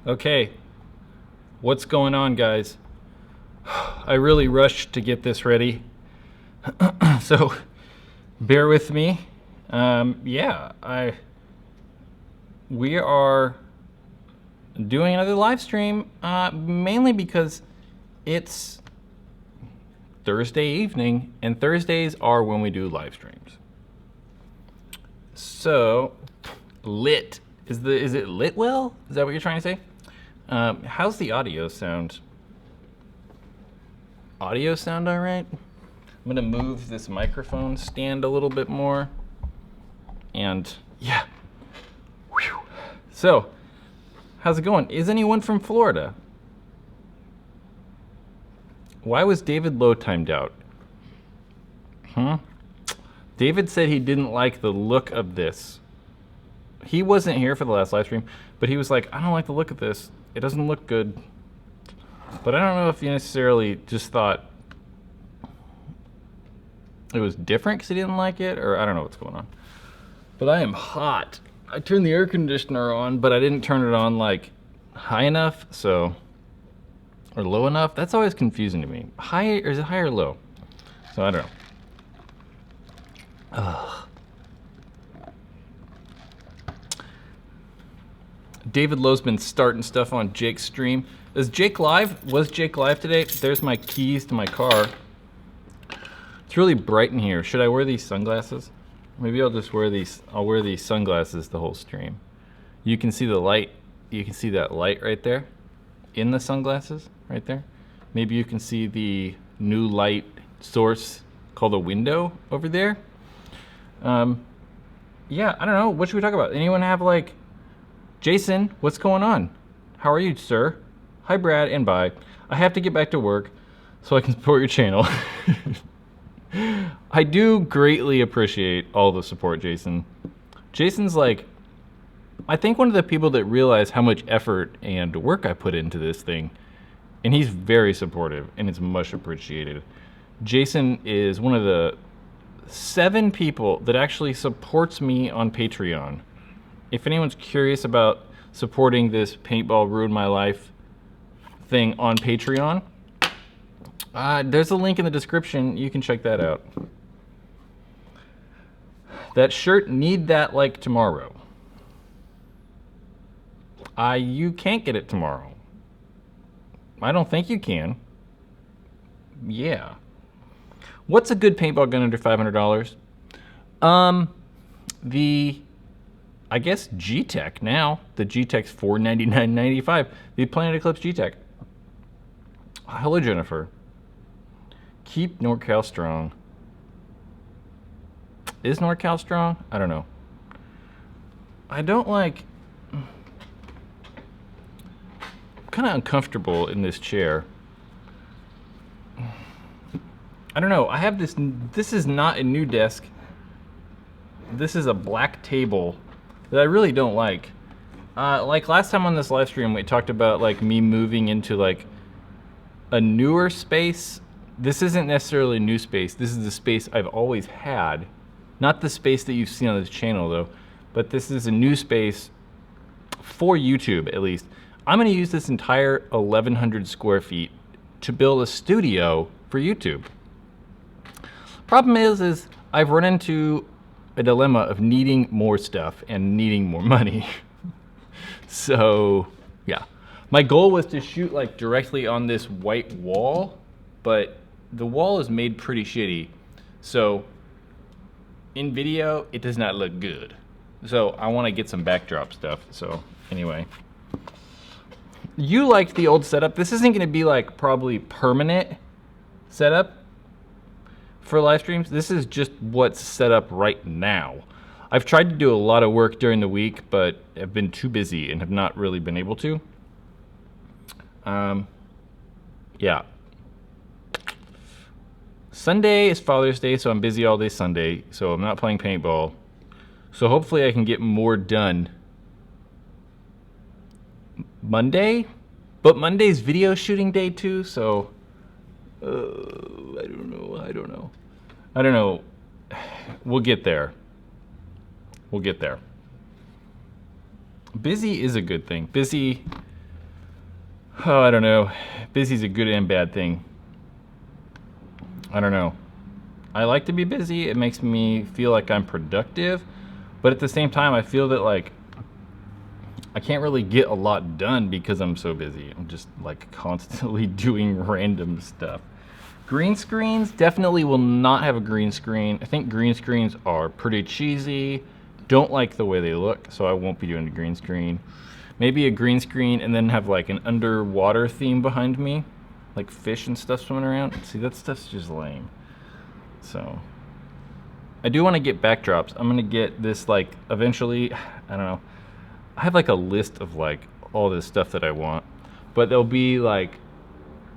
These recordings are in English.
Okay, what's going on, guys? I really rushed to get this ready, so bear with me. We are doing another live stream, mainly because it's Thursday evening, and Thursdays are when we do live streams. So, lit. Is it lit well? Is that what you're trying to say? How's the audio sound? Audio sound all right? I'm gonna move this microphone stand a little bit more. And yeah. Whew. So, how's it going? Is anyone from Florida? Why was David Lowe timed out? David said he didn't like the look of this. He wasn't here for the last live stream, but he was like, I don't like the look of this. It doesn't look good. But I don't know if he necessarily just thought it was different because he didn't like it, or I don't know what's going on. But I am hot. I turned the air conditioner on, but I didn't turn it on like high enough, so, or low enough. That's always confusing to me. High, or is it high or low? So I don't know. Ugh. David Lowe's been starting stuff on Jake's stream. Is Jake live? Was Jake live today? There's my keys to my car. It's really bright in here. Should I wear these sunglasses? Maybe I'll just wear these. I'll wear these sunglasses the whole stream. You can see the light. You can see that light right there in the sunglasses right there. Maybe you can see the new light source called a window over there. Yeah, I don't know. What should we talk about? Anyone have like, Jason, what's going on? How are you, sir? Hi, Brad, and bye. I have to get back to work so I can support your channel. I do greatly appreciate all the support, Jason. Jason's like, I think one of the people that realize how much effort and work I put into this thing, and he's very supportive, and it's much appreciated. Jason is one of the 7 people that actually supports me on Patreon. If anyone's curious about supporting this Paintball Ruined My Life thing on Patreon, there's a link in the description. You can check that out. That shirt, need that like tomorrow. You can't get it tomorrow. I don't think you can. Yeah. What's a good paintball gun under $500? I guess G-Tech now. The G-Tech's $499.95. The Planet Eclipse G-Tech. Hello, Jennifer. Keep NorCal strong. Is NorCal strong? I don't know. I don't like... I'm kind of uncomfortable in this chair. I don't know. I have this... This is not a new desk. This is a black table that I really don't like. Like last time on this live stream, we talked about like me moving into like a newer space. This isn't necessarily a new space. This is the space I've always had. Not the space that you've seen on this channel though, but this is a new space for YouTube at least. I'm gonna use this entire 1,100 square feet to build a studio for YouTube. Problem is I've run into a dilemma of needing more stuff and needing more money. So yeah, my goal was to shoot like directly on this white wall, but the wall is made pretty shitty. So in video, it does not look good. So I want to get some backdrop stuff. So anyway, you liked the old setup. This isn't going to be like probably permanent setup for live streams. This is just what's set up right now. I've tried to do a lot of work during the week, but have been too busy and have not really been able to. Yeah. Sunday is Father's Day, so I'm busy all day Sunday, so I'm not playing paintball. So hopefully I can get more done Monday, but Monday's video shooting day too, so I don't know. We'll get there. Busy is a good thing. Busy Oh, I don't know. Busy's a good and bad thing. I don't know. I like to be busy. It makes me feel like I'm productive. But at the same time, I feel that like I can't really get a lot done because I'm so busy. I'm just like constantly doing random stuff. Green screens, definitely will not have a green screen. I think green screens are pretty cheesy. Don't like the way they look, so I won't be doing a green screen. Maybe a green screen and then have like an underwater theme behind me, like fish and stuff swimming around. See, that stuff's just lame. So I do want to get backdrops. I'm gonna get this like eventually. I don't know. I have like a list of like all this stuff that I want, but there'll be like,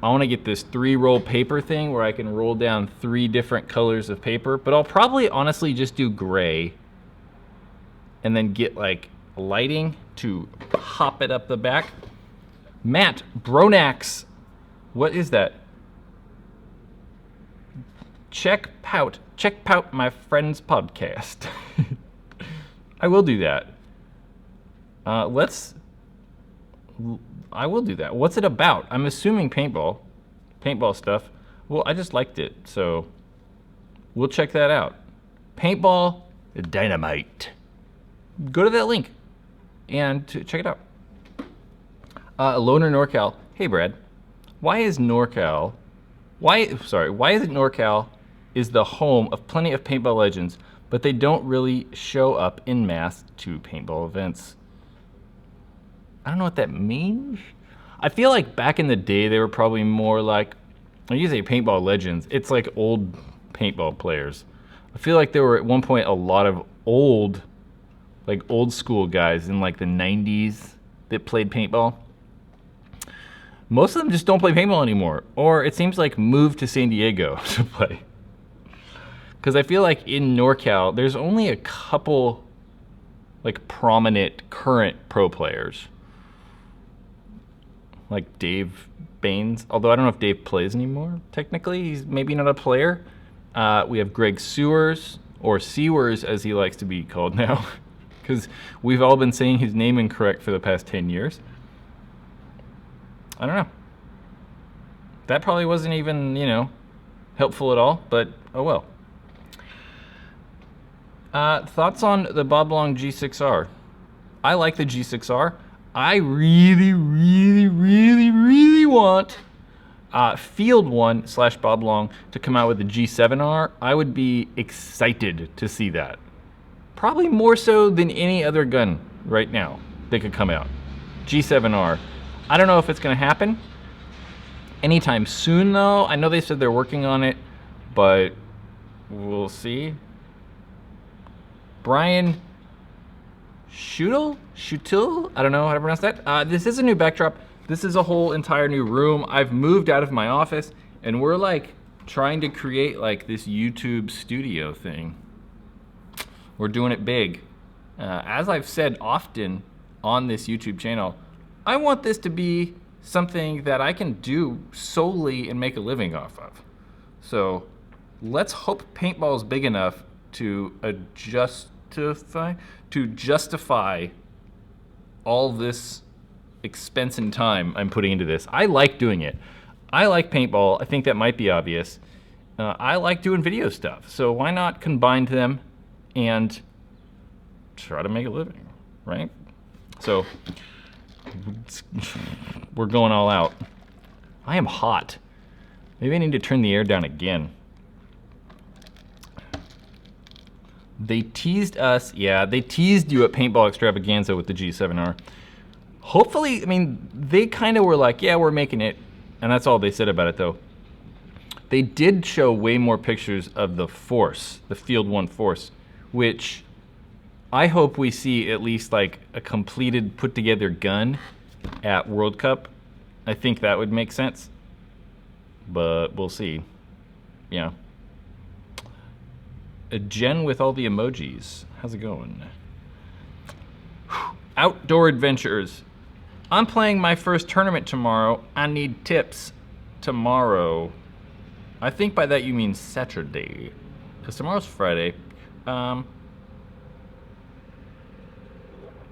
I want to get this 3-roll paper thing where I can roll down 3 different colors of paper, but I'll probably honestly just do gray and then get like lighting to pop it up the back. Matt Bronax, what is that? Check out my friend's podcast. I will do that. I will do that. What's it about? I'm assuming paintball stuff. Well, I just liked it, so we'll check that out. Paintball Dynamite. Go to that link and check it out. Loner NorCal. Hey, Brad. Why is it NorCal is the home of plenty of paintball legends, but they don't really show up en masse to paintball events? I don't know what that means. I feel like back in the day, they were probably more like, when you say paintball legends, it's like old paintball players. I feel like there were at one point a lot of old school guys in like the 90s that played paintball. Most of them just don't play paintball anymore, or it seems like moved to San Diego to play. Because I feel like in NorCal, there's only a couple like prominent current pro players. Like Dave Baines, although I don't know if Dave plays anymore, technically. He's maybe not a player. We have Greg Sewers, or Sewers as he likes to be called now, because we've all been saying his name incorrect for the past 10 years. I don't know. That probably wasn't even, helpful at all, but oh well. Thoughts on the Bob Long G6R? I like the G6R. I really, really, really, really want Field One / Bob Long to come out with the G7R. I would be excited to see that. Probably more so than any other gun right now that could come out. G7R. I don't know if it's going to happen anytime soon, though. I know they said they're working on it, but we'll see. Brian Schutil? I don't know how to pronounce that. This is a new backdrop. This is a whole entire new room. I've moved out of my office, and we're like trying to create like this YouTube studio thing. We're doing it big. As I've said often on this YouTube channel, I want this to be something that I can do solely and make a living off of. So let's hope paintball is big enough to justify all this expense and time I'm putting into this. I like doing it. I like paintball. I think that might be obvious. I like doing video stuff. So why not combine them and try to make a living, right? So we're going all out. I am hot. Maybe I need to turn the air down again. They teased us. Yeah, they teased you at Paintball Extravaganza with the G7R. Hopefully, I mean, they kind of were like, yeah, we're making it. And that's all they said about it, though. They did show way more pictures of the Force, the Field One Force, which I hope we see at least like a completed, put together gun at World Cup. I think that would make sense, but we'll see. Yeah. A Jen with all the emojis. How's it going? Outdoor adventures. I'm playing my first tournament tomorrow. I need tips tomorrow. I think by that you mean Saturday, because tomorrow's Friday.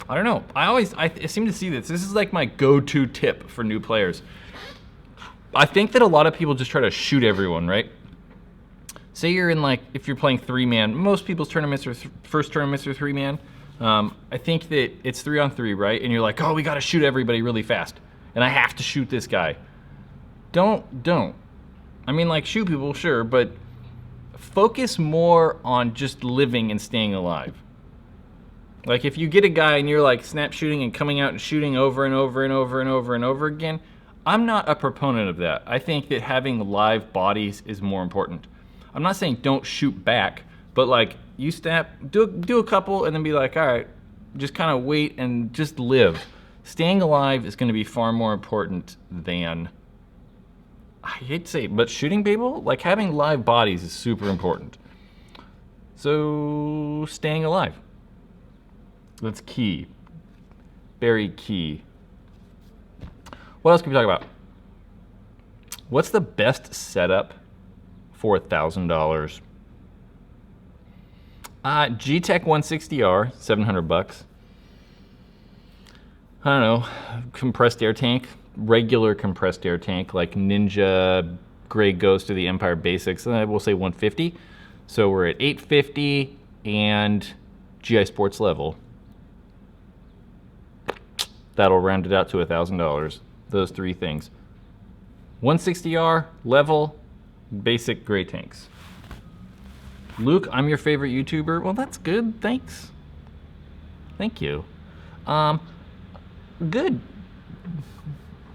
I don't know. I seem to see this. This is like my go-to tip for new players. I think that a lot of people just try to shoot everyone, right? Say you're in like, if you're playing 3-man, most people's tournaments are first tournaments are 3-man. I think that it's 3-on-3, right? And you're like, oh, we gotta shoot everybody really fast. And I have to shoot this guy. Don't. I mean, like, shoot people, sure, but focus more on just living and staying alive. Like, if you get a guy and you're like snap shooting and coming out and shooting over and over and over and over and over again, I'm not a proponent of that. I think that having live bodies is more important. I'm not saying don't shoot back, but like, you snap, do a couple and then be like, all right, just kind of wait and just live. Staying alive is going to be far more important than, I hate to say it, but shooting people, like having live bodies is super important. So staying alive. That's key. Very key. What else can we talk about? What's the best setup for $1,000? G-Tech 160R, $700. I don't know, compressed air tank, regular compressed air tank, like Ninja, Grey Ghost, or the Empire Basics. We'll say 150. So we're at 850 and GI Sports level. That'll round it out to $1,000. Those three things. 160R, level, basic gray tanks. Luke, I'm your favorite YouTuber. Well, that's good. Thanks. Thank you. Good.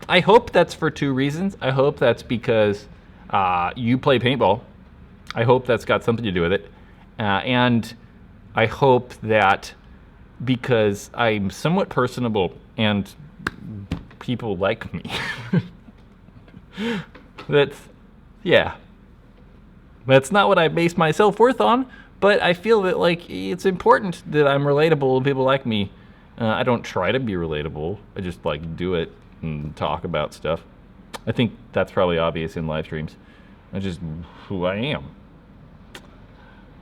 I hope that's for two reasons. I hope that's because you play paintball. I hope that's got something to do with it. And I hope that because I'm somewhat personable and people like me. Yeah. That's not what I base my self-worth on, but I feel that like it's important that I'm relatable and people like me. I don't try to be relatable. I just like do it and talk about stuff. I think that's probably obvious in live streams. That's just who I am.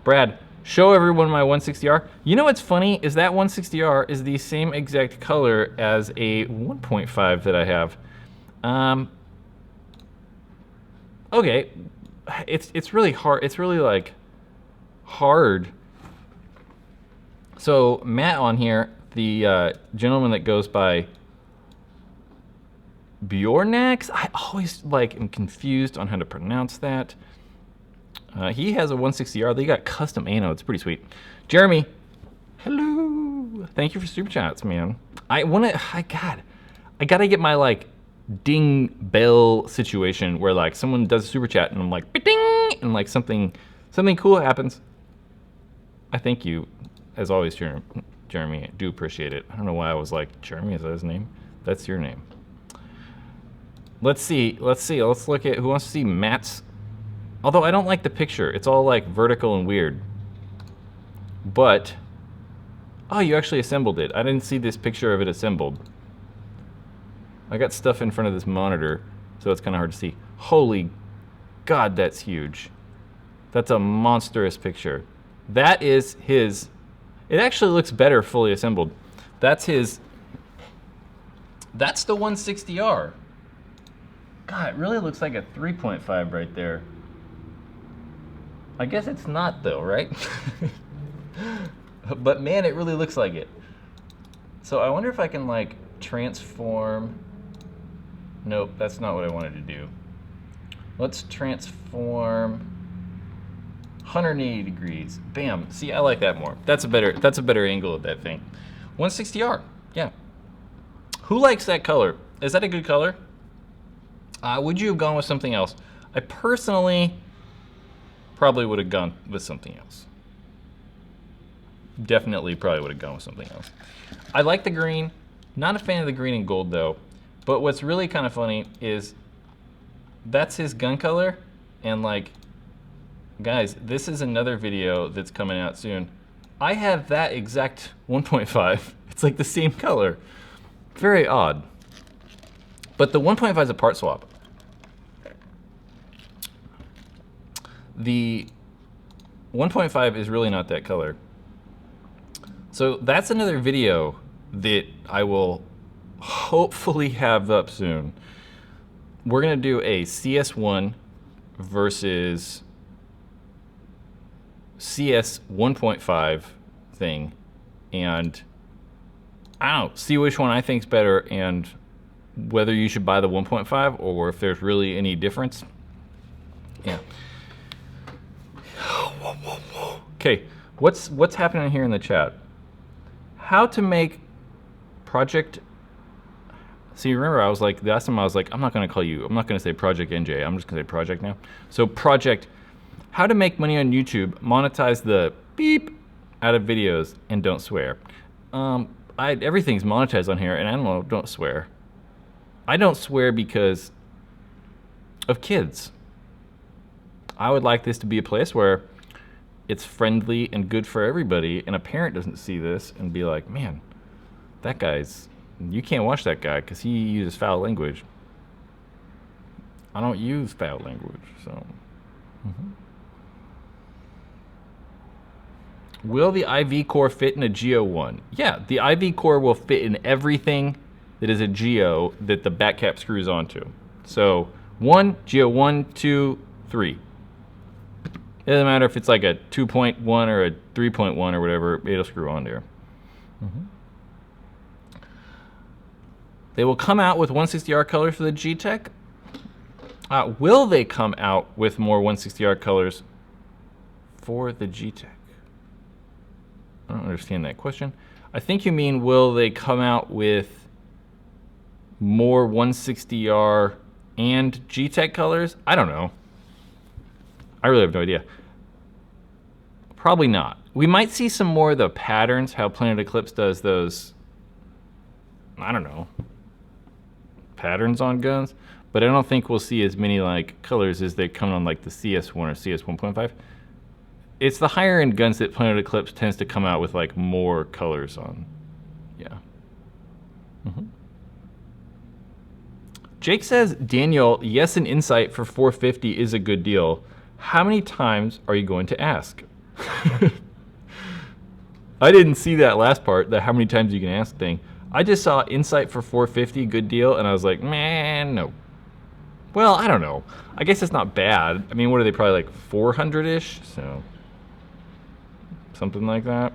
Brad, show everyone my 160R. You know what's funny is that 160R is the same exact color as a 1.5 that I have. Okay, it's really hard. It's really like hard. So Matt on here, the gentleman that goes by Bjornax, I always like am confused on how to pronounce that. He has a 160R. They got custom anode. It's pretty sweet. Jeremy, hello. Thank you for super chats, man. I gotta get my like ding bell situation where like someone does a super chat and I'm like ding and like something cool happens. I thank you as always, Jeremy. I do appreciate it. I don't know why I was like, Jeremy, is that his name? That's your name. Let's see. Let's look at who wants to see Matt's. Although I don't like the picture. It's all like vertical and weird. But, oh, you actually assembled it. I didn't see this picture of it assembled. I got stuff in front of this monitor, so it's kind of hard to see. Holy God, that's huge. That's a monstrous picture. That is his. It actually looks better fully assembled. That's his. That's the 160R. God, it really looks like a 3.5 right there. I guess it's not though, right? But man, it really looks like it. So I wonder if I can like transform. Nope, that's not what I wanted to do. Let's transform 180 degrees. Bam. See, I like that more. That's a better angle of that thing. 160R. Yeah. Who likes that color? Is that a good color? Would you have gone with something else? I personally probably would have gone with something else. Definitely probably would have gone with something else. I like the green. Not a fan of the green and gold though. But what's really kind of funny is that's his gun color. And like, guys, this is another video that's coming out soon. I have that exact 1.5. It's like the same color. Very odd. But the 1.5 is a part swap. The 1.5 is really not that color. So that's another video that I will hopefully have up soon. We're going to do a CS1 versus CS 1.5 thing, and I don't know, see which one I think's better and whether you should buy the 1.5 or if there's really any difference. Yeah. Okay, what's happening here in the chat? How to make project. See, remember I was like, last time I was like, I'm not going to call you, I'm not going to say Project NJ, I'm just going to say Project now. So Project, how to make money on YouTube, monetize the beep out of videos, and don't swear. Everything's monetized on here, and I don't swear. I don't swear because of kids. I would like this to be a place where it's friendly and good for everybody, and a parent doesn't see this and be like, man, that guy's, you can't watch that guy because he uses foul language. I don't use foul language, so. Will the IV core fit in a Geo 1? Yeah, the IV core will fit in everything that is a Geo that the back cap screws onto. So, Geo 1, 2, 3. It doesn't matter if it's like a 2.1 or a 3.1 or whatever, it'll screw on there. They will come out with 160R colors for the G-Tech. Will they come out with more 160R colors for the G-Tech? I don't understand that question. I think you mean, will they come out with more 160R and G-Tech colors? I don't know. I really have no idea. Probably not. We might see some more of the patterns, how Planet Eclipse does those, I don't know, patterns on guns, but I don't think we'll see as many like colors as they come on like the CS1 or CS 1.5. It's the higher end guns that Planet Eclipse tends to come out with like more colors on. Yeah. Jake says, Daniel, yes, an Insight for $450 is a good deal. How many times are you going to ask? I didn't see that last part, the how many times you can ask thing. I just saw Insight for $450, good deal, and I was like, man, no. Well, I don't know. I guess it's not bad. I mean, what are they, probably like 400-ish? So, something like that.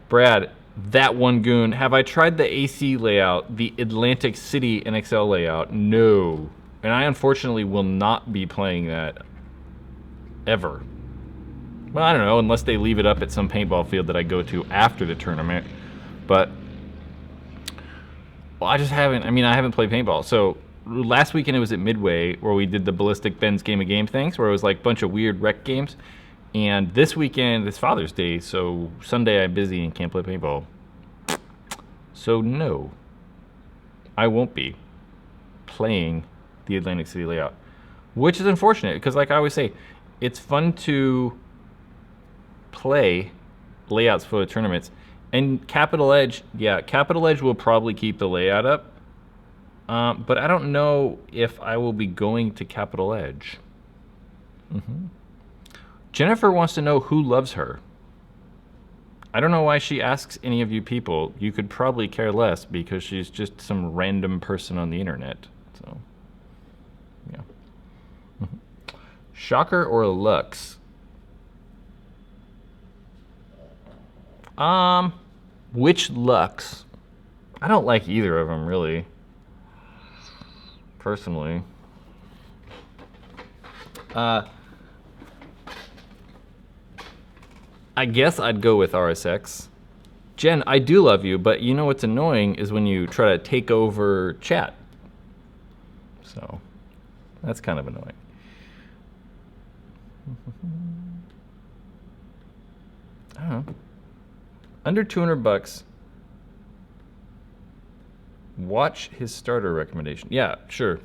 Brad, that one goon. Have I tried the AC layout, the Atlantic City NXL layout? No. And I unfortunately will not be playing that ever. Well, I don't know, unless they leave it up at some paintball field that I go to after the tournament. But, well, I just haven't, I haven't played paintball. So, last weekend it was at Midway where we did the Ballistic Ben's Game of Game things, where it was like a bunch of weird rec games. And this weekend, it's Father's Day, so Sunday I'm busy and can't play paintball. So, no. I won't be playing the Atlantic City layout. Which is unfortunate, because like I always say, it's fun to play layouts for the tournaments. And Capital Edge, yeah, Capital Edge will probably keep the layout up. But I don't know if I will be going to Capital Edge. Jennifer wants to know who loves her. I don't know why she asks any of you people. You could probably care less because she's just some random person on the internet. So, yeah. Shocker or Lux? Which Lux? I don't like either of them, really. Personally. I guess I'd go with RSX. Jen, I do love you, but you know what's annoying is when you try to take over chat. So, that's kind of annoying. I don't know. Under $200, watch his starter recommendation. Yeah, sure.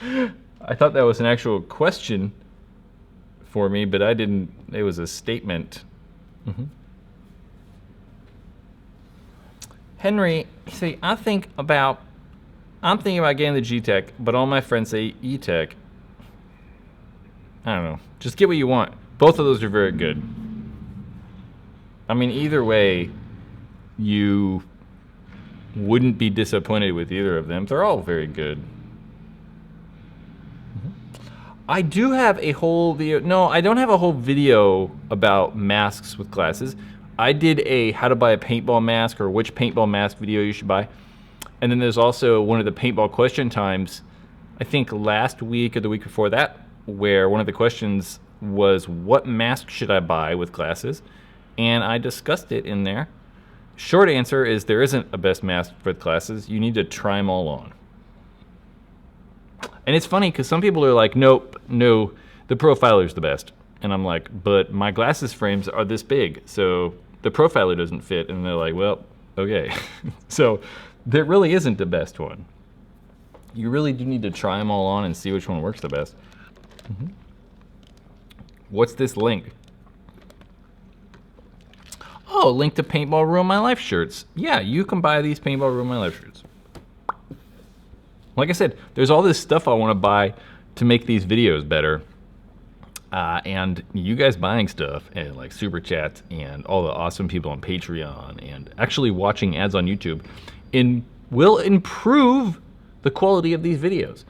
I thought that was an actual question for me, but I didn't. It was a statement. Henry, see, I'm thinking about getting the G-Tech, but all my friends say E-Tech. I don't know. Just get what you want. Both of those are very good. I mean, either way, you wouldn't be disappointed with either of them. They're all very good. I do have a whole video. No, I don't have a whole video about masks with glasses. I did a how to buy a paintball mask or which paintball mask video you should buy. And then there's also one of the paintball question times, I think last week or the week before that, where one of the questions was what mask should I buy with glasses? And I discussed it in there. Short answer is there isn't a best mask with glasses. You need to try them all on. And it's funny because some people are like, nope, no, the Profiler's the best. And I'm like, but my glasses frames are this big, so the Profiler doesn't fit. And they're like, well, okay. So there really isn't the best one. You really do need to try them all on and see which one works the best. What's this link? Oh, link to Paintball Ruin My Life shirts. Yeah, you can buy these Paintball Ruin My Life shirts. Like I said, there's all this stuff I want to buy to make these videos better. And you guys buying stuff and like super chats and all the awesome people on Patreon and actually watching ads on YouTube will improve the quality of these videos,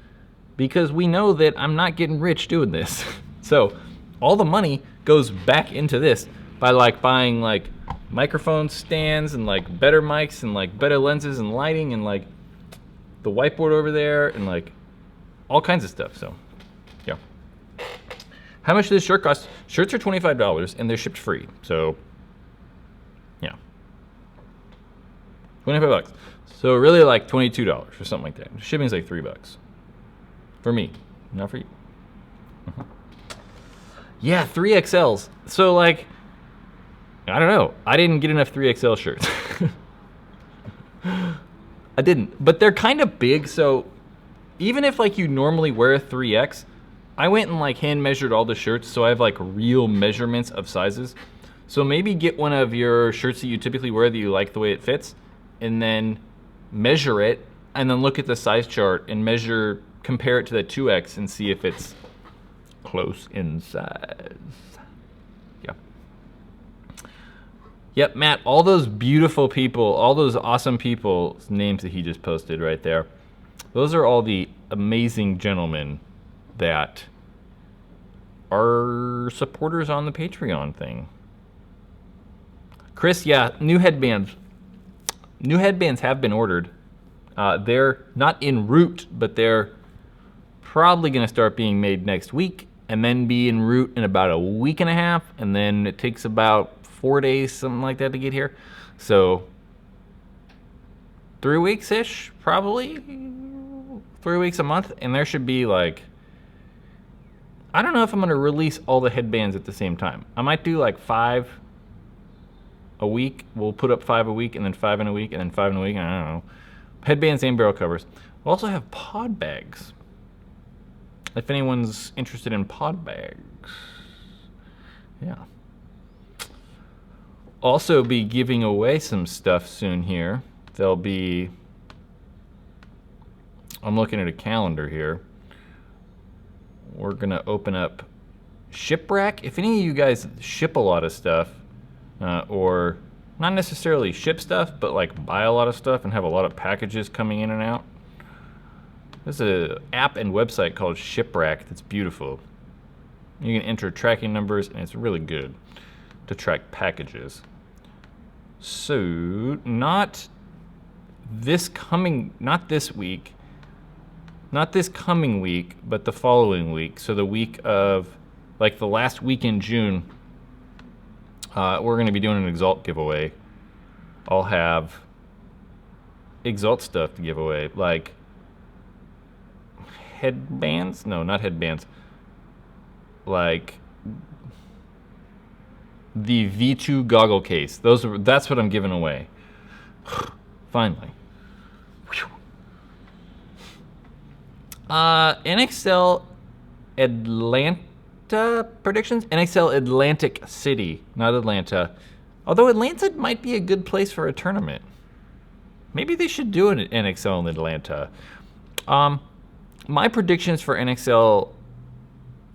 because we know that I'm not getting rich doing this. So all the money goes back into this by like buying like microphone stands and like better mics and like better lenses and lighting and like the whiteboard over there and like all kinds of stuff. So yeah. How much does this shirt cost? Shirts are $25 and they're shipped free. So yeah. 25 bucks. So really like $22 or something like that. Shipping's like $3 for me, not for you. Yeah, 3XLs. So like, I don't know. I didn't get enough 3XL shirts. I didn't, but they're kind of big. So even if like you normally wear a 3X, I went and like hand measured all the shirts. So I have like real measurements of sizes. So maybe get one of your shirts that you typically wear that you like the way it fits and then measure it and then look at the size chart and compare it to the 2X and see if it's close in size. Yeah. Yep, Matt, all those beautiful people, all those awesome people's names that he just posted right there, those are all the amazing gentlemen that are supporters on the Patreon thing. Chris, yeah, new headbands. New headbands have been ordered. They're not en route, but they're probably going to start being made next week and then be en route in about a week and a half, and then it takes about 4 days, something like that, to get here. So 3 weeks-ish, probably 3 weeks, a month, and there should be like, I don't know if I'm going to release all the headbands at the same time. I might do like 5 a week. We'll put up 5 a week, and then 5 in a week, and then 5 in a week. I don't know. Headbands and barrel covers. We'll also have pod bags. If anyone's interested in pod bags. Yeah. Also be giving away some stuff soon here. There'll be, I'm looking at a calendar here. We're gonna open up Shipwreck. If any of you guys ship a lot of stuff, or not necessarily ship stuff, but like buy a lot of stuff and have a lot of packages coming in and out, there's an app and website called Shipwreck that's beautiful. You can enter tracking numbers and it's really good to track packages. So not this coming week, but the following week. So the week of, like the last week in June, we're going to be doing an Exalt giveaway. I'll have Exalt stuff to give away, like headbands. No, not headbands. Like the V2 goggle case. That's what I'm giving away. Finally. NXL Atlanta predictions? NXL Atlantic City, not Atlanta. Although Atlanta might be a good place for a tournament. Maybe they should do an NXL in Atlanta. My predictions for NXL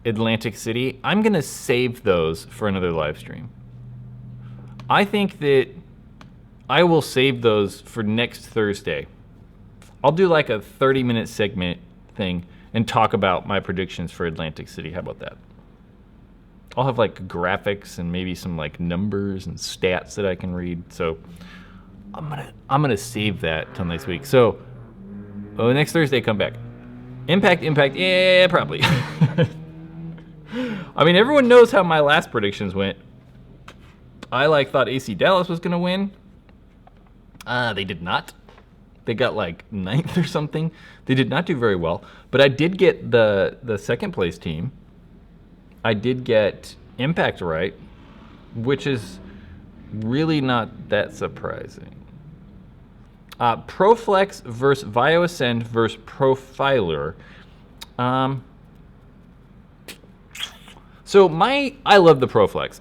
Atlantic City, I'm going to save those for another live stream. I think that I will save those for next Thursday. I'll do like a 30-minute segment thing and talk about my predictions for Atlantic City. How about that? I'll have like graphics and maybe some like numbers and stats that I can read. So I'm gonna save that till next week. So next Thursday, come back. Impact, yeah, probably. I mean, everyone knows how my last predictions went. I thought AC Dallas was gonna win. They did not. They got like 9th or something. They did not do very well. But I did get the second place team. I did get Impact right, which is really not that surprising. Proflex versus Vio Ascend versus Profiler. So I love the Proflex.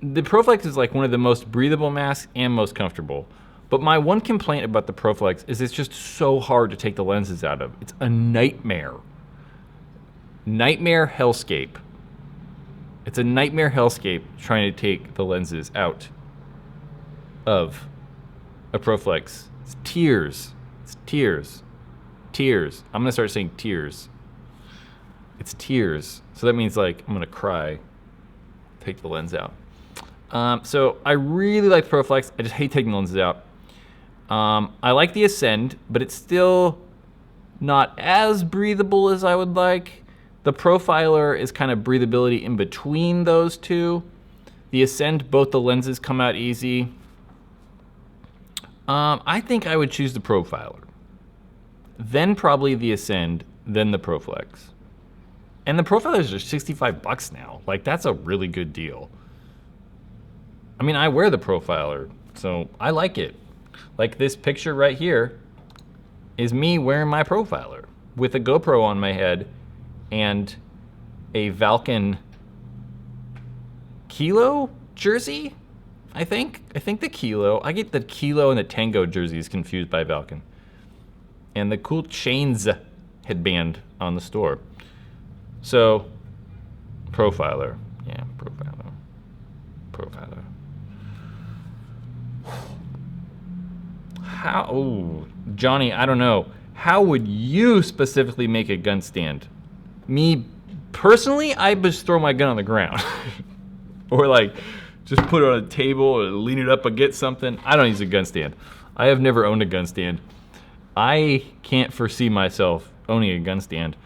The Proflex is like one of the most breathable masks and most comfortable. But my one complaint about the Proflex is it's just so hard to take the lenses out of. It's a nightmare. Nightmare hellscape. It's a nightmare hellscape trying to take the lenses out of a Proflex. It's tears. It's tears. Tears. I'm going to start saying tears. It's tears. So that means like I'm going to cry. Take the lens out. So I really like Proflex. I just hate taking the lenses out. I like the Ascend, but it's still not as breathable as I would like. The Profiler is kind of breathability in between those two. The Ascend, both the lenses come out easy. I think I would choose the Profiler. Then probably the Ascend, then the Proflex. And the Profilers are $65 now. Like, that's a really good deal. I mean, I wear the Profiler, so I like it. Like this picture right here is me wearing my Profiler with a GoPro on my head and a Valken Kilo jersey, I think. I think the Kilo. I get the Kilo and the Tango jerseys confused by Valken. And the cool chains headband on the store. So, Profiler. Yeah, Profiler. Profiler. Johnny, I don't know. How would you specifically make a gun stand? Me, personally, I just throw my gun on the ground. Or like, just put it on a table or lean it up against something. I don't use a gun stand. I have never owned a gun stand. I can't foresee myself owning a gun stand.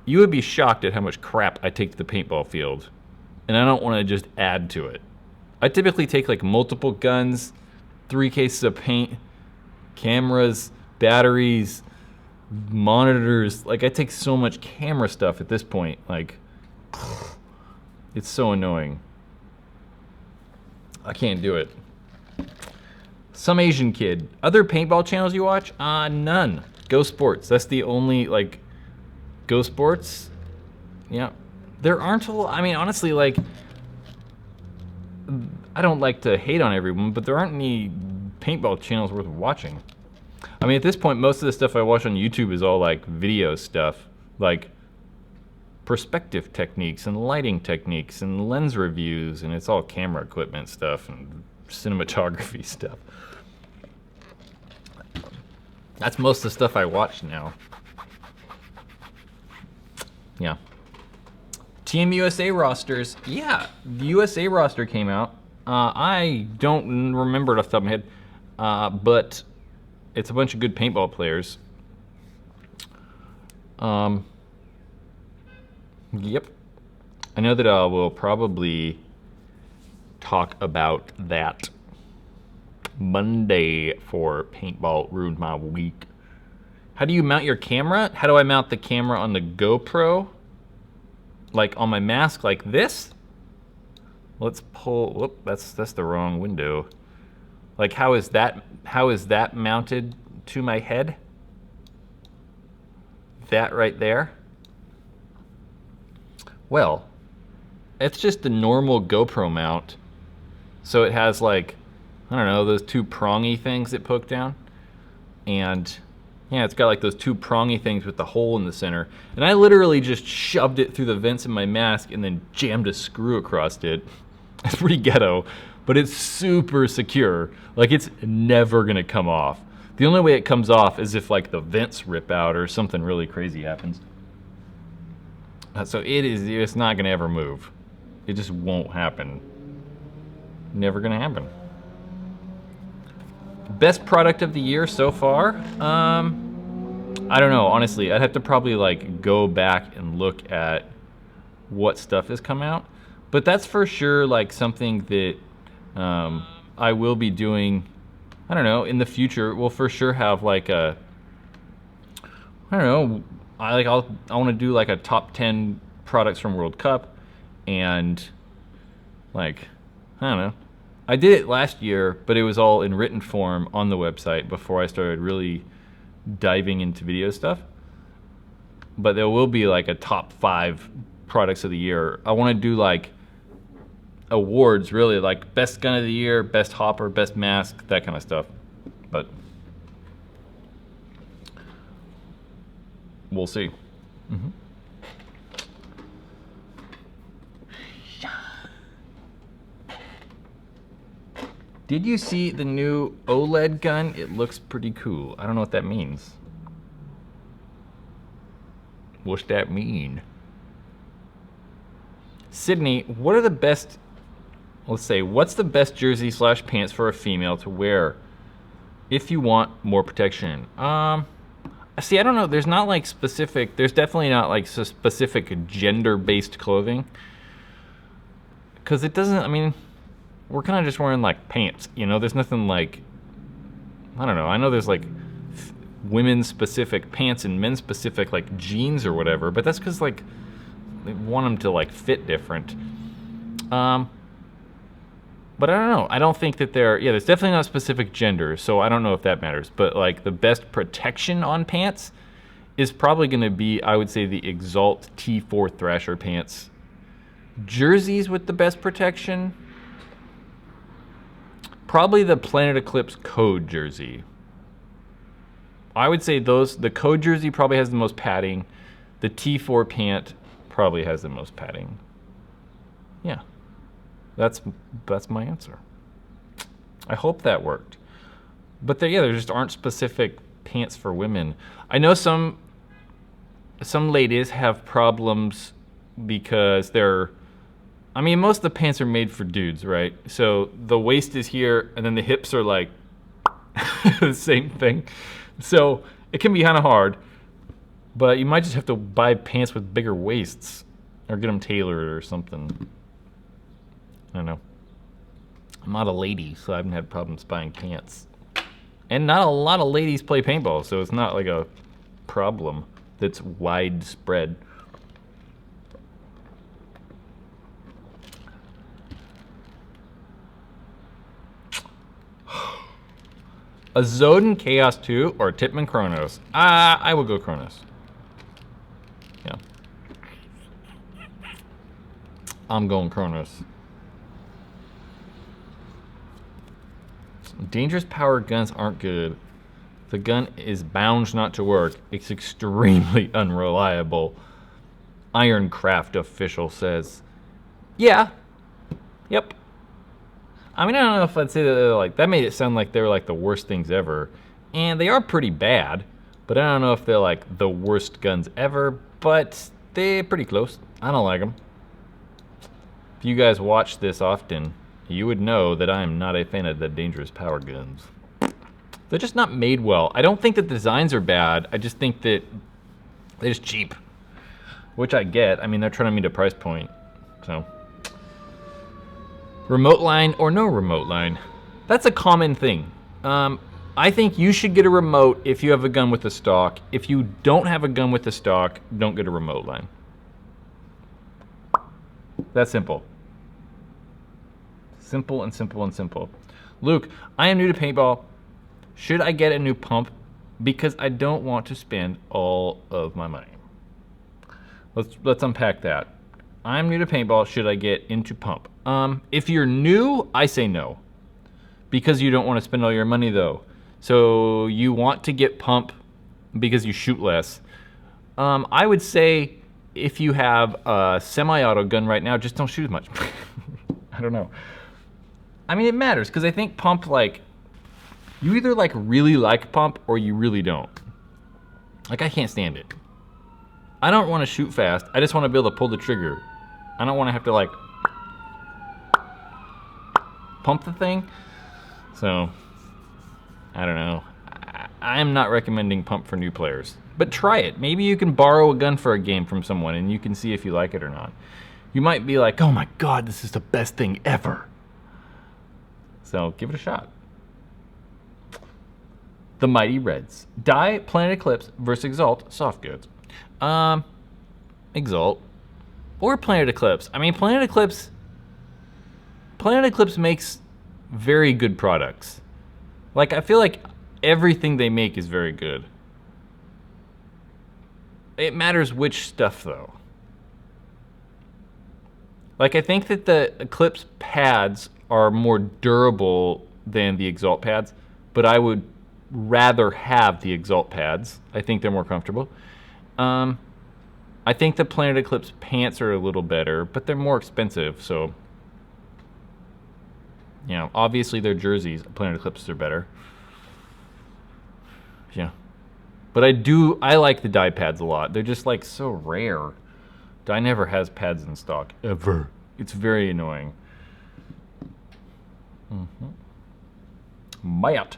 You would be shocked at how much crap I take to the paintball field. And I don't want to just add to it. I typically take like multiple guns, 3 cases of paint, cameras, batteries, monitors. Like, I take so much camera stuff at this point. Like, it's so annoying. I can't do it. Some Asian kid. Other paintball channels you watch? None. Go Sports. That's the only, like, Go Sports. Yeah. There aren't a lot. I mean, honestly, like, I don't like to hate on everyone, but there aren't any paintball channels worth watching. I mean, at this point, most of the stuff I watch on YouTube is all like video stuff, like perspective techniques and lighting techniques and lens reviews, and it's all camera equipment stuff and cinematography stuff. That's most of the stuff I watch now. Yeah. Team USA rosters. Yeah, the USA roster came out. I don't remember it off the top of my head. But it's a bunch of good paintball players. Yep. I know that we'll probably talk about that Monday for Paintball Ruined My Week. How do you mount your camera? How do I mount the camera on the GoPro? Like on my mask like this? Let's pull, whoop, that's the wrong window. Like how is that mounted to my head? That right there? Well, it's just the normal GoPro mount. So it has like, I don't know, those 2 prongy things that poke down. And yeah, it's got like those 2 prongy things with the hole in the center. And I literally just shoved it through the vents in my mask and then jammed a screw across it. It's pretty ghetto, but it's super secure. Like, it's never gonna come off. The only way it comes off is if like the vents rip out or something really crazy happens. So it's not gonna ever move. It just won't happen. Never gonna happen. Best product of the year so far? I don't know, honestly. I'd have to probably like go back and look at what stuff has come out. But that's for sure like something that I will be doing, I don't know, in the future. We'll for sure have like a, I don't know, I want to do like a top 10 products from World Cup, and like, I don't know. I did it last year, but it was all in written form on the website before I started really diving into video stuff. But there will be like a top 5 products of the year. I want to do like awards, really, like best gun of the year, best hopper, best mask, that kind of stuff. But we'll see. Mm-hmm. Did you see the new OLED gun? It looks pretty cool. I don't know what that means. What's that mean? Sydney, what are the best, let's say, what's the best jersey / pants for a female to wear if you want more protection? See, I don't know. There's not like specific, there's definitely not like specific gender-based clothing. Because it doesn't, I mean, we're kind of just wearing like pants, you know? There's nothing like, I don't know. I know there's like women's specific pants and men's specific like jeans or whatever, but that's because like they want them to like fit different. But I don't know. I don't think that there's definitely not specific gender, so I don't know if that matters. But like the best protection on pants is probably going to be, I would say, the Exalt T4 Thrasher pants. Jerseys with the best protection, probably the Planet Eclipse Code jersey. I would say the Code jersey probably has the most padding. The T4 pant probably has the most padding. Yeah. That's my answer. I hope that worked. But there just aren't specific pants for women. I know some ladies have problems because I mean, most of the pants are made for dudes, right? So the waist is here, and then the hips are like the same thing. So it can be kind of hard, but you might just have to buy pants with bigger waists or get them tailored or something. I don't know. I'm not a lady, so I haven't had problems buying pants. And not a lot of ladies play paintball, so it's not like a problem that's widespread. A Zoden Chaos 2 or Tippmann Chronos? I would go Chronos. Yeah. I'm going Chronos. Dangerous power guns aren't good. The gun is bound not to work. It's extremely unreliable. Ironcraft official says. Yeah. Yep. I mean, I don't know if I'd say that they're like, that made it sound like they were like the worst things ever. And they are pretty bad, but I don't know if they're like the worst guns ever, but they're pretty close. I don't like them. If you guys watch this often, you would know that I am not a fan of the dangerous power guns. They're just not made well. I don't think the designs are bad. I just think that they're just cheap, which I get. I mean, they're trying to meet a price point, so. Remote line or no remote line? That's a common thing. I think you should get a remote if you have a gun with a stock. If you don't have a gun with a stock, don't get a remote line. That's simple. Simple and simple and simple. Luke, I am new to paintball. Should I get a new pump? Because I don't want to spend all of my money. Let's unpack that. I'm new to paintball. Should I get into pump? If you're new, I say no. Because you don't want to spend all your money though. So you want to get pump because you shoot less. I would say if you have a semi-auto gun right now, just don't shoot as much. I don't know. I mean, it matters because I think pump, like, you either like really like pump or you really don't. Like, I can't stand it. I don't want to shoot fast. I just want to be able to pull the trigger. I don't want to have to like pump the thing. So, I don't know. I am not recommending pump for new players, but try it. Maybe you can borrow a gun for a game from someone and you can see if you like it or not. You might be like, oh my God, this is the best thing ever. So give it a shot. The Mighty Reds. Dye, Planet Eclipse versus Exalt, soft goods. Exalt or Planet Eclipse. I mean, Planet Eclipse makes very good products. Like, I feel like everything they make is very good. It matters which stuff, though. Like, I think that the Eclipse pads are more durable than the Exalt pads, but I would rather have the Exalt pads. I think they're more comfortable. I think the Planet Eclipse pants are a little better, but they're more expensive, so... You know, obviously their jerseys, Planet Eclipses are better. Yeah. But I like the dye pads a lot. They're just like so rare. Dye never has pads in stock, ever. It's very annoying. Mayat.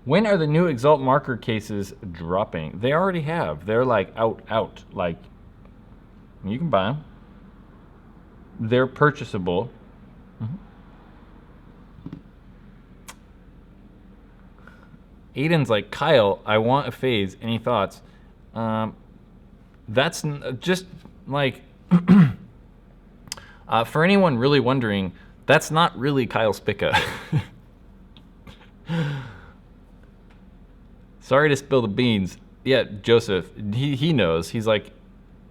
When are the new Exalt marker cases dropping? They already have. They're like out. Like, you can buy them. They're purchasable. Aiden's like, Kyle, I want a phase. Any thoughts? That's just like, for anyone really wondering, that's not really Kyle Spica. Sorry to spill the beans. Yeah, Joseph, he knows. He's like,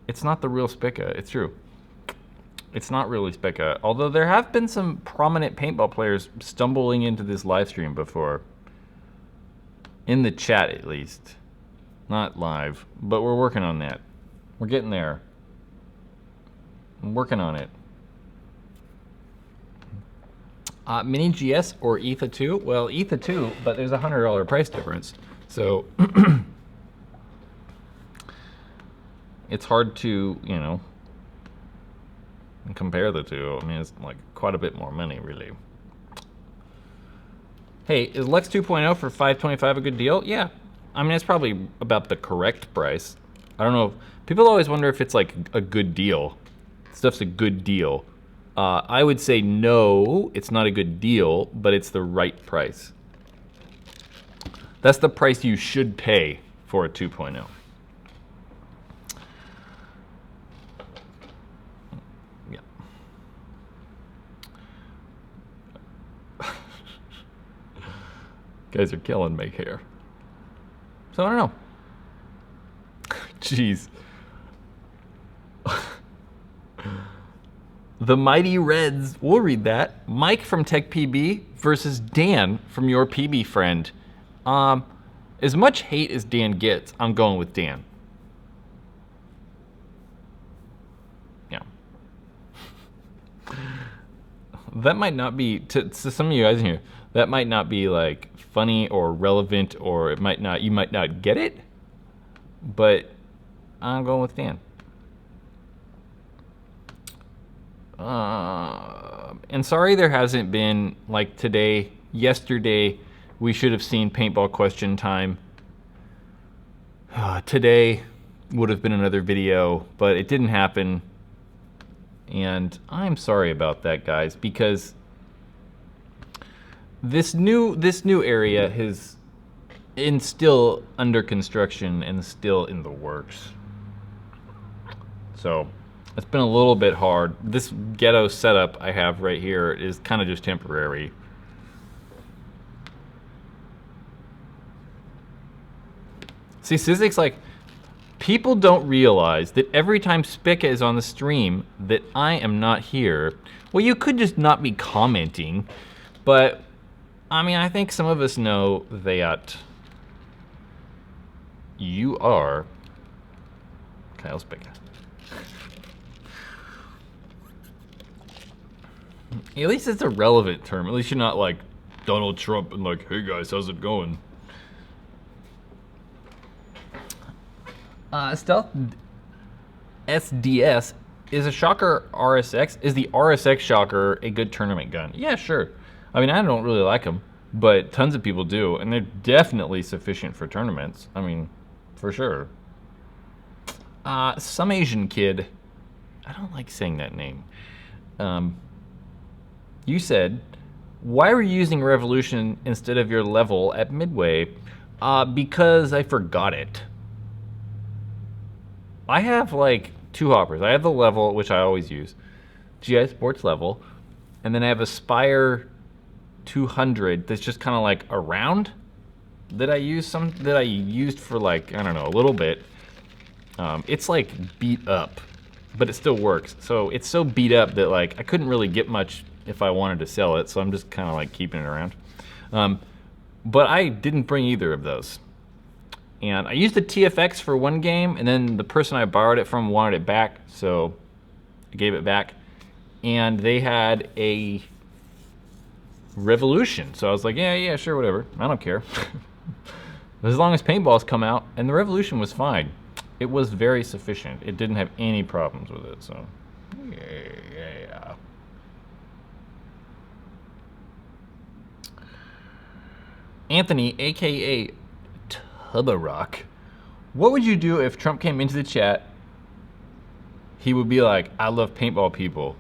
it's not the real Spica. It's true. It's not really Spica. Although there have been some prominent paintball players stumbling into this live stream before. In the chat, at least. Not live. But we're working on that. We're getting there. I'm working on it. Mini GS or ETHA 2? Well, ETHA 2, but there's a $100 price difference. So, it's hard to, you know, compare the two. I mean, it's like quite a bit more money, really. Hey, is Lex 2.0 for $525 a good deal? Yeah. I mean, it's probably about the correct price. I don't know. People always wonder if it's like a good deal. Stuff's a good deal. I would say no, it's not a good deal, but it's the right price. That's the price you should pay for a 2.0. Yeah. Guys are killing me here. So I don't know. Jeez. The Mighty Reds, we'll read that. Mike from Tech PB versus Dan from Your PB Friend. As much hate as Dan gets, I'm going with Dan. Yeah. That might not be, to some of you guys in here, that might not be like funny or relevant, or it might not, you might not get it, but I'm going with Dan. And sorry there hasn't been, like today, yesterday, we should have seen paintball question time. Today would have been another video, but it didn't happen. And I'm sorry about that, guys, because this new area is still under construction and still in the works. So it's been a little bit hard. This ghetto setup I have right here is kind of just temporary. See, Sizik's like, people don't realize that every time Spica is on the stream that I am not here. Well, you could just not be commenting, but I mean, I think some of us know that you are Kyle Spica. At least it's a relevant term. At least you're not like Donald Trump and like, hey guys, how's it going? Stealth SDS is a Shocker RSX. Is the RSX Shocker a good tournament gun? Yeah, sure. I mean, I don't really like them, but tons of people do, and they're definitely sufficient for tournaments. I mean, for sure. Some Asian kid. I don't like saying that name. You said, why were you using Revolution instead of your level at Midway? Because I forgot it. I have like 2 hoppers. I have the level, which I always use, GI Sports level, and then I have a Spire 200 that's just kind of like a round that I used for like, I don't know, a little bit. It's like beat up, but it still works. So it's so beat up that like I couldn't really get much if I wanted to sell it, so I'm just kind of like keeping it around. But I didn't bring either of those. And I used the TFX for one game, and then the person I borrowed it from wanted it back, so I gave it back. And they had a Revolution, so I was like, yeah, sure, whatever. I don't care. As long as paintballs come out, and the Revolution was fine. It was very sufficient. It didn't have any problems with it, so yeah. Anthony, aka Tubbarock, what would you do if Trump came into the chat? He would be like, I love paintball people.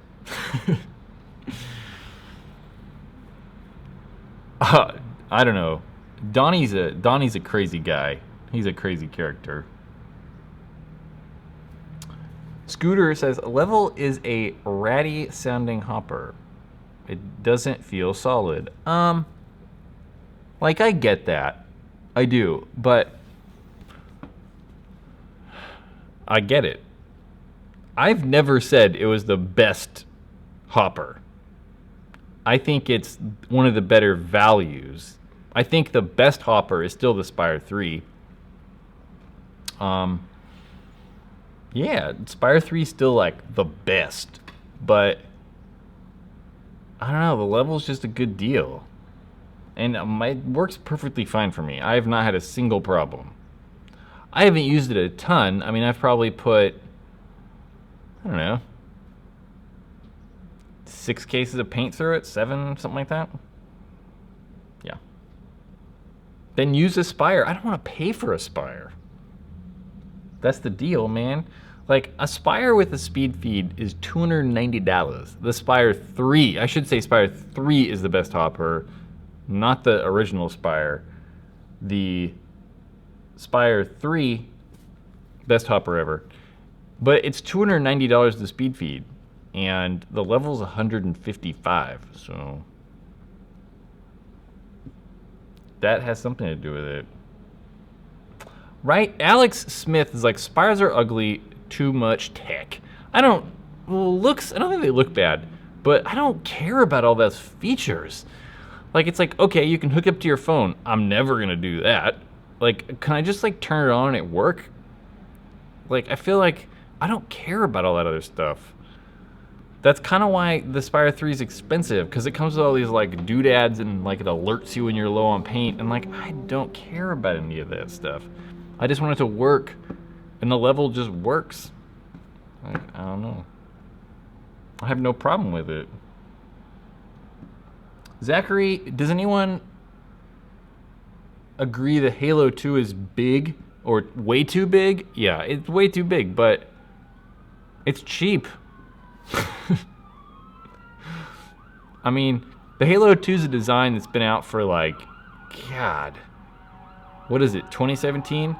I don't know. Donnie's a crazy guy. He's a crazy character. Scooter says, level is a ratty sounding hopper. It doesn't feel solid. Like, I get that. I do, but I get it. I've never said it was the best hopper. I think it's one of the better values. I think the best hopper is still the Spire 3. Yeah, Spire 3 is still like the best, but I don't know, the level's just a good deal. And it works perfectly fine for me. I have not had a single problem. I haven't used it a ton. I mean, I've probably put, I don't know, 6 cases of paint through it, 7, something like that. Yeah. Then use a Spire. I don't want to pay for a Spire. That's the deal, man. Like, a Spire with a speed feed is $290. The Spire 3, I should say Spire 3 is the best hopper, not the original Spire. The Spire 3, best hopper ever. But it's $290 the speed feed, and the level's 155, so that has something to do with it. Right? Alex Smith is like, Spires are ugly, too much tech. I don't think they look bad, but I don't care about all those features. Like, it's like, okay, you can hook up to your phone. I'm never gonna do that. Like, can I just like turn it on and it work? Like, I feel like I don't care about all that other stuff. That's kind of why the Spire 3 is expensive, because it comes with all these like doodads and like it alerts you when you're low on paint, and like, I don't care about any of that stuff. I just want it to work, and the level just works. Like, I don't know. I have no problem with it. Zachary, does anyone agree that Halo 2 is big or way too big? Yeah, it's way too big, but it's cheap. I mean, the Halo 2 is a design that's been out for like, God, what is it, 2017?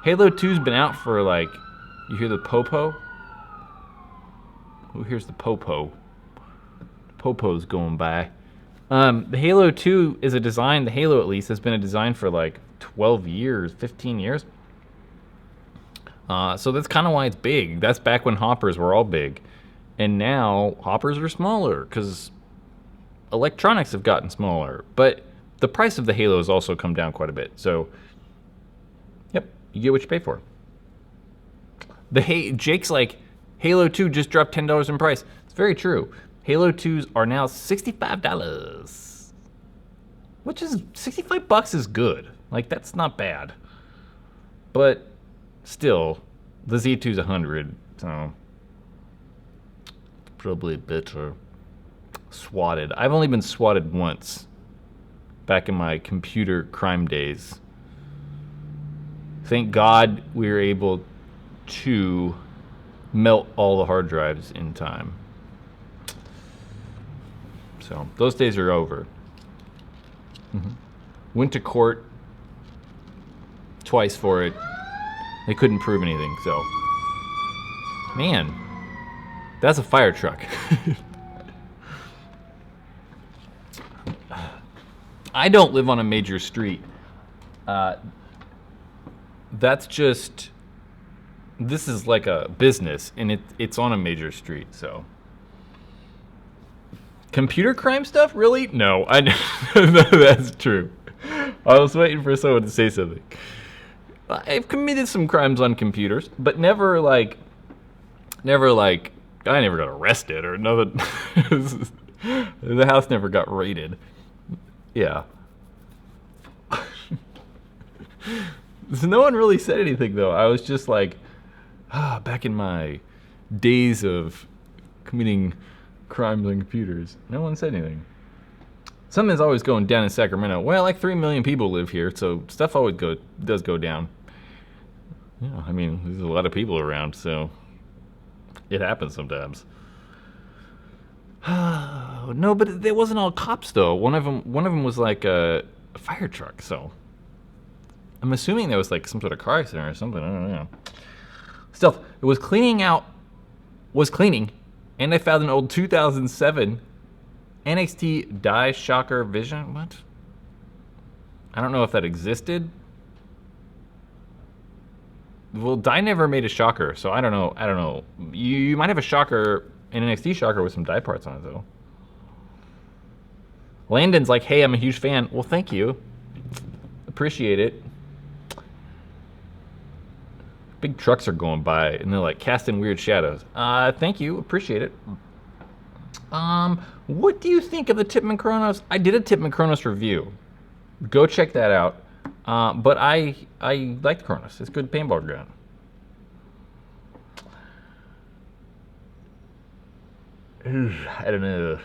Halo 2's been out for like, you hear the popo? Who hears the popo? Popo's going by. The Halo 2 is a design, the Halo at least, has been a design for like 12 years, 15 years. So that's kind of why it's big. That's back when hoppers were all big. And now hoppers are smaller because electronics have gotten smaller. But the price of the Halo has also come down quite a bit. So, yep, you get what you pay for. Jake's like, Halo 2 just dropped $10 in price. It's very true. Halo 2s are now $65. Which is, $65 is good. Like, that's not bad. But still, the Z2's 100, so probably better. Swatted. I've only been swatted once. Back in my computer crime days. Thank God we were able to melt all the hard drives in time. So those days are over. Went to court twice for it. They couldn't prove anything, so. Man, that's a fire truck. I don't live on a major street. That's just, this is like a business, and it's on a major street, so. Computer crime stuff? Really? No, I know that's true. I was waiting for someone to say something. I've committed some crimes on computers, but never like, I never got arrested or nothing. The house never got raided. Yeah. So no one really said anything, though. I was just like, back in my days of committing crimes on computers, no one said anything. Something's always going down in Sacramento. Well, like 3 million people live here, so stuff always does go down. Yeah, I mean, there's a lot of people around, so it happens sometimes. No, but it wasn't all cops though. One of them was like a fire truck. So I'm assuming there was like some sort of car accident or something. I don't know. Stealth. It was cleaning, and I found an old 2007 NXT Die Shocker Vision. What? I don't know if that existed. Well, Die never made a shocker, so I don't know. You might have a shocker. An NXT shocker with some die parts on it, though. Landon's like, hey, I'm a huge fan. Well, thank you. Appreciate it. Big trucks are going by, and they're like casting weird shadows. Thank you. Appreciate it. What do you think of the Tipman Chronos? I did a Tipman Chronos review. Go check that out. But I like the Chronos. It's a good paintball gun. I don't know.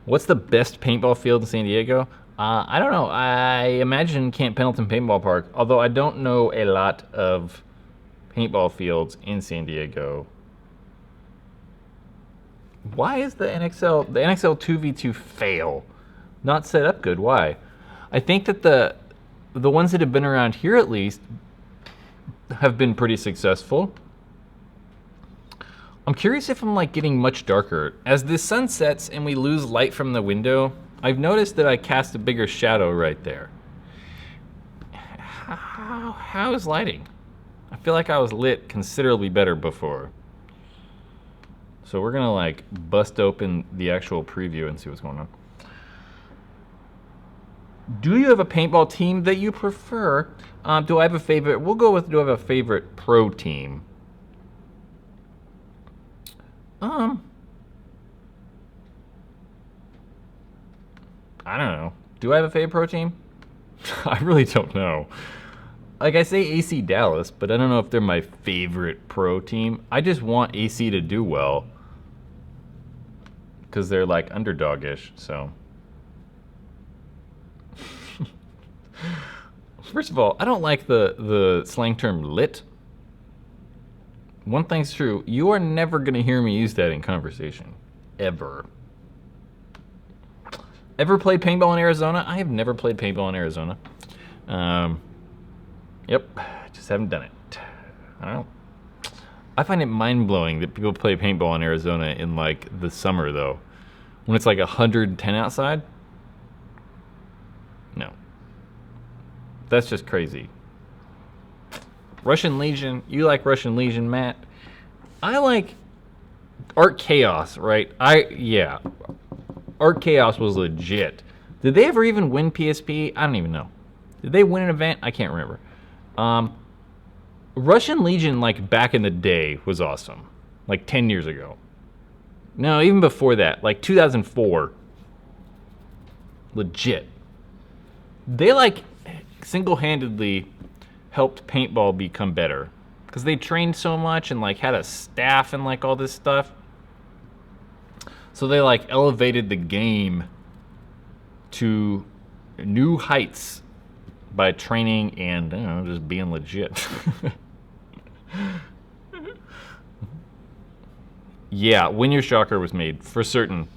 What's the best paintball field in San Diego? I don't know. I imagine Camp Pendleton Paintball Park, although I don't know a lot of paintball fields in San Diego. Why is the NXL 2v2 fail? Not set up good. Why? I think that the ones that have been around here at least have been pretty successful. I'm curious if I'm like getting much darker. As the sun sets and we lose light from the window, I've noticed that I cast a bigger shadow right there. How is lighting? I feel like I was lit considerably better before. So we're gonna like bust open the actual preview and see what's going on. Do you have a paintball team that you prefer? Do I have a favorite? We'll go with, do I have a favorite pro team? I don't know. Do I have a favorite pro team? I really don't know. Like, I say AC Dallas, but I don't know if they're my favorite pro team. I just want AC to do well. Because they're like underdog-ish, so. First of all, I don't like the slang term lit. One thing's true, you are never going to hear me use that in conversation. Ever. Ever played paintball in Arizona? I have never played paintball in Arizona. Yep, just haven't done it. I don't know. I find it mind-blowing that people play paintball in Arizona in like the summer though. When it's like 110 outside. No. That's just crazy. Russian Legion, you like Russian Legion, Matt? I like Art Chaos, right? Yeah. Art Chaos was legit. Did they ever even win PSP? I don't even know. Did they win an event? I can't remember. Russian Legion, like back in the day, was awesome. Like 10 years ago. No, even before that, like 2004. Legit. They like single-handedly helped paintball become better because they trained so much and like had a staff and like all this stuff. So they like elevated the game to new heights by training and, I don't know, just being legit. Yeah, when your shocker was made, for certain.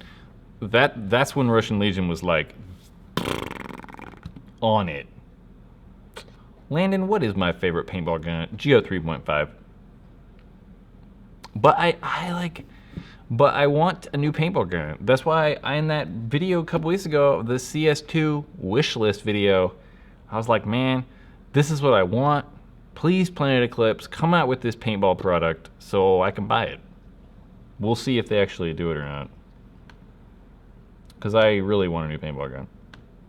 That's when Russian Legion was like on it. Landon, what is my favorite paintball gun? Geo 3.5. But but I want a new paintball gun. That's why in that video a couple weeks ago, the CS2 wish list video, I was like, man, this is what I want. Please, Planet Eclipse, come out with this paintball product so I can buy it. We'll see if they actually do it or not. Because I really want a new paintball gun.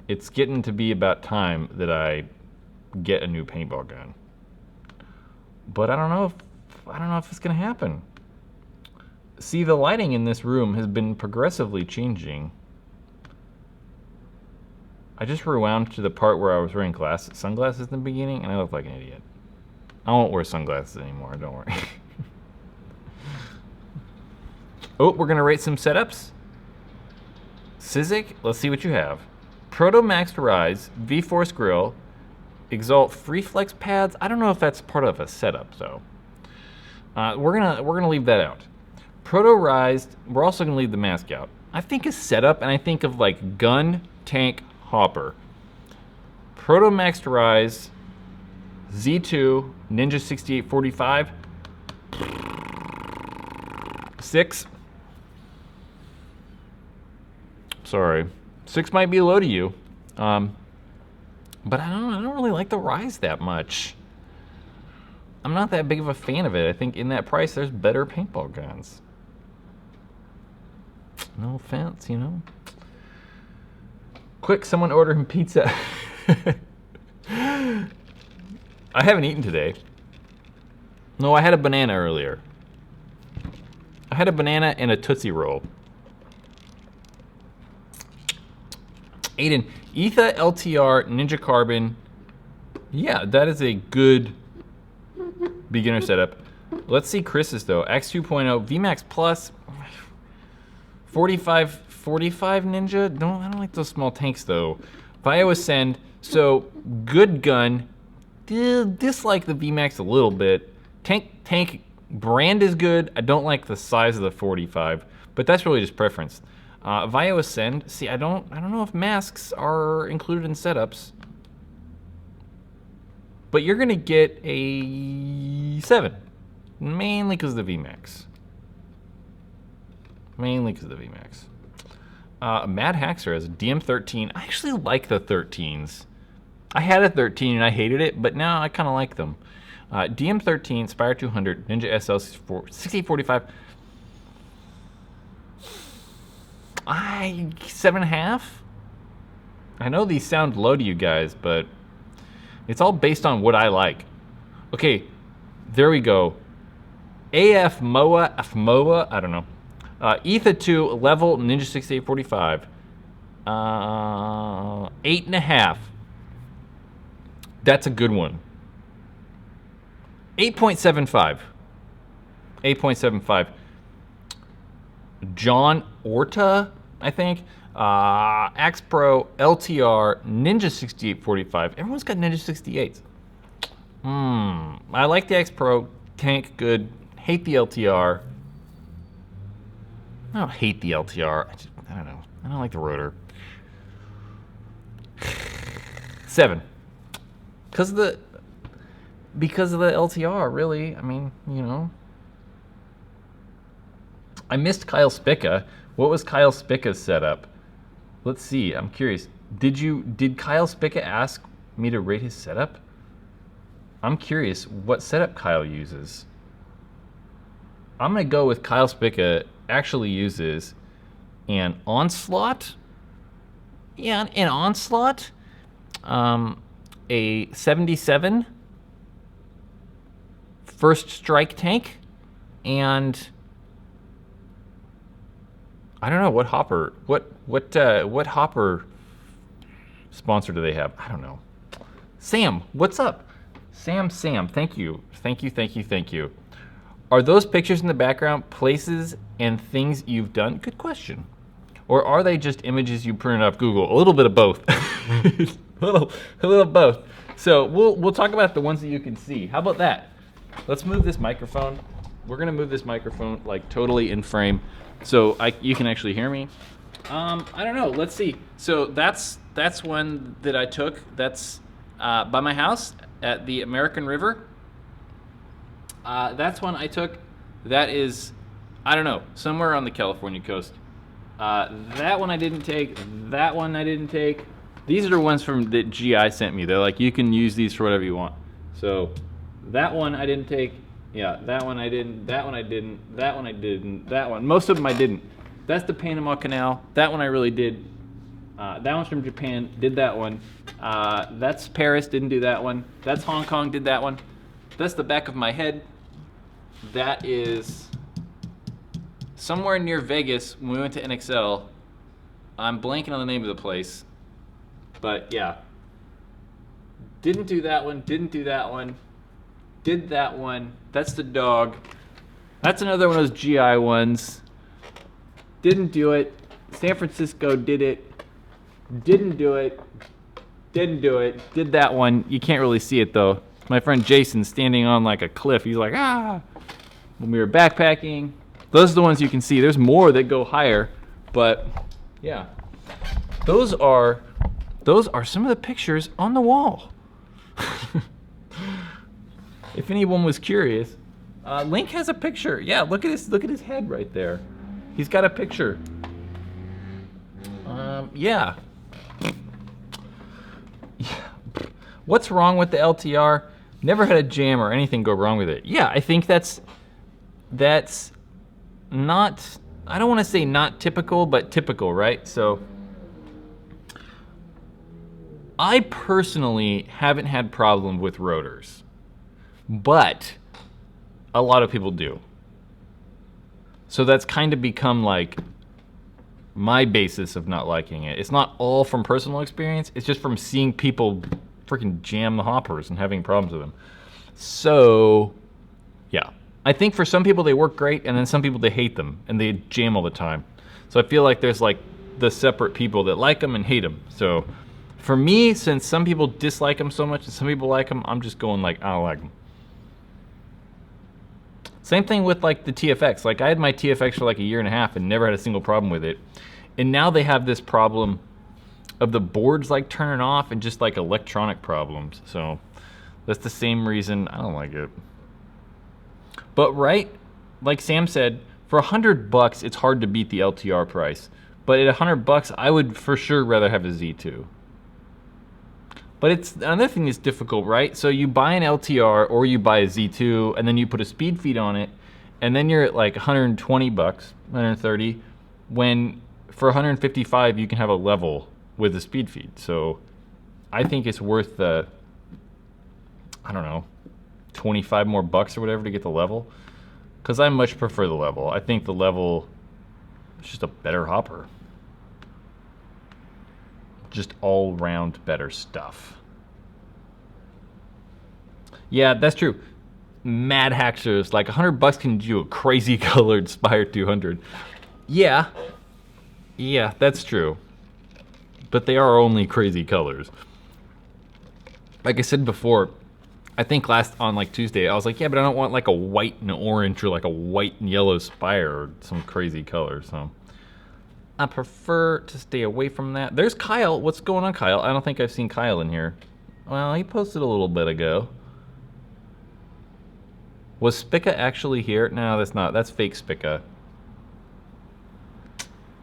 It's getting to be about time that I get a new paintball gun. But I don't know if it's gonna happen. See, the lighting in this room has been progressively changing. I just rewound to the part where I was wearing sunglasses in the beginning, and I look like an idiot. I won't wear sunglasses anymore, don't worry. Oh, we're gonna rate some setups. Sizik, let's see what you have. Proto Max Rise, V-Force Grill, Exalt Free Flex Pads. I don't know if that's part of a setup though. We're gonna leave that out. Proto Rise, we're also gonna leave the mask out. I think a setup, and I think of like gun, tank, hopper. Proto Max Rise, Z2, Ninja 6845, 6. Sorry, 6 might be low to you, but I don't really like the Rise that much. I'm not that big of a fan of it. I think in that price, there's better paintball guns. No offense, you know. Quick, someone order him pizza. I haven't eaten today. No, I had a banana earlier. I had a banana and a Tootsie Roll. Aiden, Etha LTR Ninja Carbon. Yeah, that is a good beginner setup. Let's see Chris's though. X 2.0 VMAX Plus 45 Ninja. I don't like those small tanks though. Vio Ascend. So good gun. Dislike the VMAX a little bit. Tank brand is good. I don't like the size of the 45, but that's really just preference. Vio Ascend. See, I don't know if masks are included in setups, but you're gonna get a 7, mainly because of the VMAX. Mad Haxer has a DM13. I actually like the 13s. I had a 13 and I hated it, but now I kind of like them. DM13, Spire 200, Ninja SL 6045. 7.5. I know these sound low to you guys, but it's all based on what I like. Okay, there we go. AFMOA, I don't know. Etha 2 level Ninja 6845. 8.5. That's a good one. 8.75. 8.75. John Orta, I think. Axe Pro, LTR, Ninja 6845. Everyone's got Ninja 68s. I like the Axe Pro. Tank, good. Hate the LTR. I don't hate the LTR. I don't know. I don't like the rotor. 7. Because of the LTR, really. I mean, you know. I missed Kyle Spica. What was Kyle Spica's setup? Let's see. I'm curious. Did Kyle Spica ask me to rate his setup? I'm curious what setup Kyle uses. I'm gonna go with Kyle Spica actually uses an Onslaught. Yeah, an Onslaught. A 77 First Strike tank, and I don't know what hopper. What hopper sponsor do they have? I don't know. Sam, what's up? Sam, thank you. Thank you. Are those pictures in the background places and things you've done? Good question. Or are they just images you printed off Google? A little bit of both. a little of both. So we'll talk about the ones that you can see. How about that? Let's move this microphone. We're gonna move this microphone like totally in frame, so you can actually hear me. I don't know. Let's see. So that's one that I took. That's by my house at the American River. That's one I took. That is, I don't know, somewhere on the California coast. That one I didn't take. That one I didn't take. These are the ones from that GI sent me. They're like, you can use these for whatever you want. So that one I didn't take. Yeah, that one I didn't. That one I didn't. That one I didn't. That one. Most of them I didn't. That's the Panama Canal. That one I really did. That one's from Japan. Did that one. That's Paris. Didn't do that one. That's Hong Kong. Did that one. That's the back of my head. That is somewhere near Vegas when we went to NXL. I'm blanking on the name of the place. But yeah. Didn't do that one. Didn't do that one. Did that one. That's the dog. That's another one of those GI ones. Didn't do it. San Francisco did it. Didn't do it. Didn't do it. Did that one. You can't really see it though. My friend Jason standing on like a cliff. He's like, ah. When we were backpacking. Those are the ones you can see. There's more that go higher, but yeah. Those are some of the pictures on the wall. If anyone was curious, Link has a picture. Yeah, look at his head right there. He's got a picture. Yeah. What's wrong with the LTR? Never had a jam or anything go wrong with it. Yeah, I think that's not, I don't want to say not typical, but typical, right? So I personally haven't had problem with rotors, but a lot of people do. So that's kind of become like my basis of not liking it. It's not all from personal experience. It's just from seeing people freaking jam the hoppers and having problems with them. So, yeah. I think for some people they work great, and then some people they hate them and they jam all the time. So I feel like there's like the separate people that like them and hate them. So for me, since some people dislike them so much and some people like them, I'm just going like, I don't like them. Same thing with like the TFX. Like I had my TFX for like a year and a half and never had a single problem with it. And now they have this problem of the boards like turning off and just like electronic problems. So that's the same reason I don't like it. But right, like Sam said, for $100, it's hard to beat the LTR price. But at $100, I would for sure rather have a Z2. But it's another thing that's difficult, right? So you buy an LTR or you buy a Z2 and then you put a speed feed on it, and then you're at like $120, $130, when for $155 you can have a level with the speed feed. So I think it's worth the, I don't know, 25 more bucks or whatever to get the level, because I much prefer the level. I think the level is just a better hopper. Just all round better stuff. Yeah, that's true. Mad Hackers, like $100 can do a crazy colored Spire 200. Yeah, that's true. But they are only crazy colors. Like I said before, I think on like Tuesday, I was like, yeah, but I don't want like a white and orange or like a white and yellow Spire or some crazy color. So I prefer to stay away from that. There's Kyle. What's going on, Kyle? I don't think I've seen Kyle in here. Well, he posted a little bit ago. Was Spica actually here? No, that's not. That's fake Spica.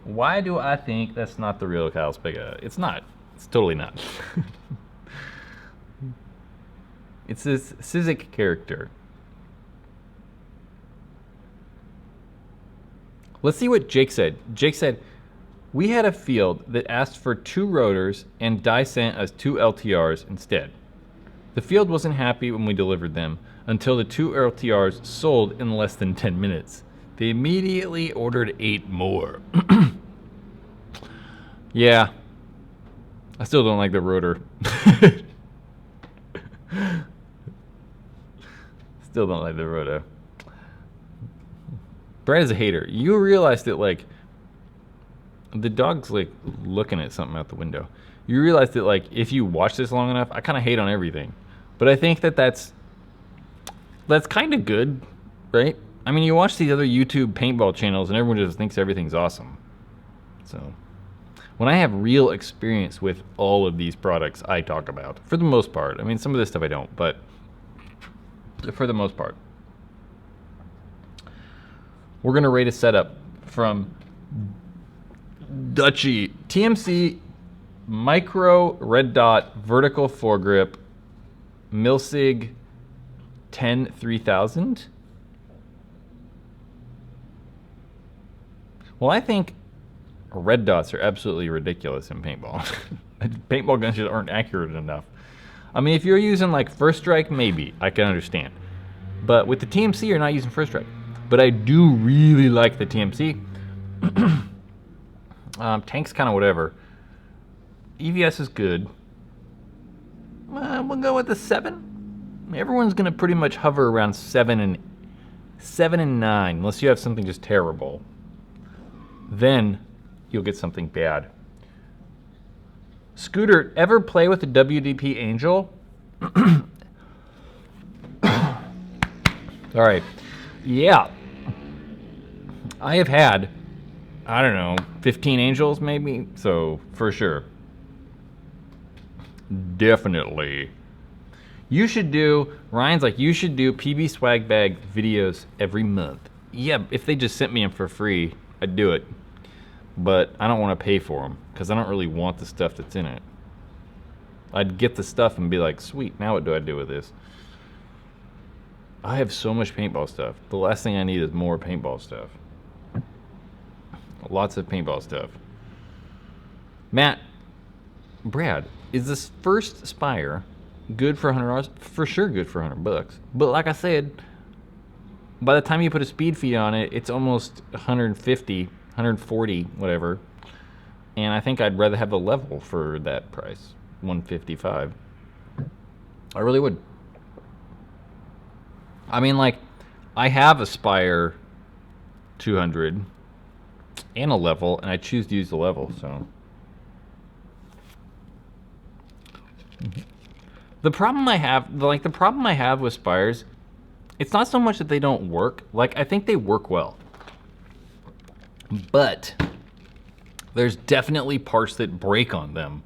Why do I think that's not the real Kyle Spica? It's not. It's totally not. It's this Sizik character. Let's see what Jake said. Jake said, we had a field that asked for 2 rotors and die sent us 2 LTRs instead. The field wasn't happy when we delivered them until the 2 LTRs sold in less than 10 minutes. They immediately ordered 8 more. Yeah. I still don't like the rotor. Still don't like the rotor. Brad is a hater. You realize that, like, the dog's, like, looking at something out the window. You realize that, like, if you watch this long enough, I kind of hate on everything. But I think that that's kind of good, right? I mean, you watch these other YouTube paintball channels and everyone just thinks everything's awesome. So, when I have real experience with all of these products I talk about, for the most part. I mean, some of this stuff I don't, but for the most part. We're going to rate a setup from Dutchy. TMC Micro Red Dot Vertical Foregrip Milsig 10 3000. Well, I think red dots are absolutely ridiculous in paintball. Paintball guns just aren't accurate enough. I mean, if you're using like First Strike, maybe I can understand. But with the TMC, you're not using First Strike. But I do really like the TMC. Tank's kind of whatever. EVS is good. We'll go with the 7. Everyone's gonna pretty much hover around 7 and 9, unless you have something just terrible. Then you'll get something bad. Scooter, ever play with the WDP Angel? All right. Yeah. I have had, I don't know, 15 Angels maybe, so for sure. Definitely. You should do, Ryan's like, you should do PB Swag Bag videos every month. Yeah, if they just sent me them for free, I'd do it. But I don't want to pay for them because I don't really want the stuff that's in it. I'd get the stuff and be like, sweet, now what do I do with this? I have so much paintball stuff. The last thing I need is more paintball stuff. Lots of paintball stuff. Matt, Brad, is this first Spire good for $100? For sure good for $100. But like I said, by the time you put a speed feed on it, it's almost 150, 140, whatever. And I think I'd rather have the level for that price, 155. I really would. I mean, like, I have a Spire 200 and a level, and I choose to use the level, so. The problem I have with Spires, it's not so much that they don't work. Like, I think they work well. But there's definitely parts that break on them.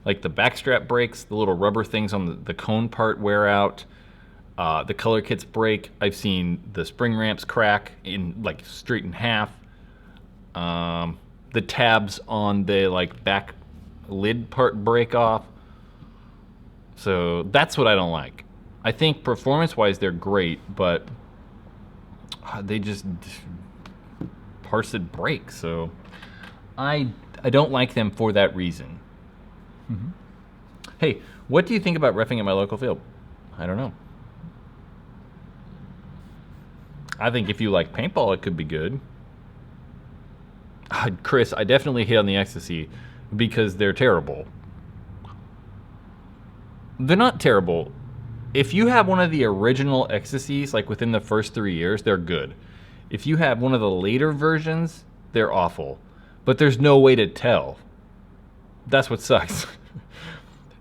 Like the backstrap breaks, the little rubber things on the cone part wear out. The color kits break. I've seen the spring ramps crack in like straight in half. The tabs on the like back lid part break off. So that's what I don't like. I think performance-wise they're great, but they just parts that break. So I don't like them for that reason. Mm-hmm. Hey, what do you think about reffing at my local field? I don't know. I think if you like paintball, it could be good. Chris, I definitely hit on the ecstasy because they're terrible. They're not terrible. If you have one of the original ecstasies, like within the first 3 years, they're good. If you have one of the later versions, they're awful. But there's no way to tell. That's what sucks.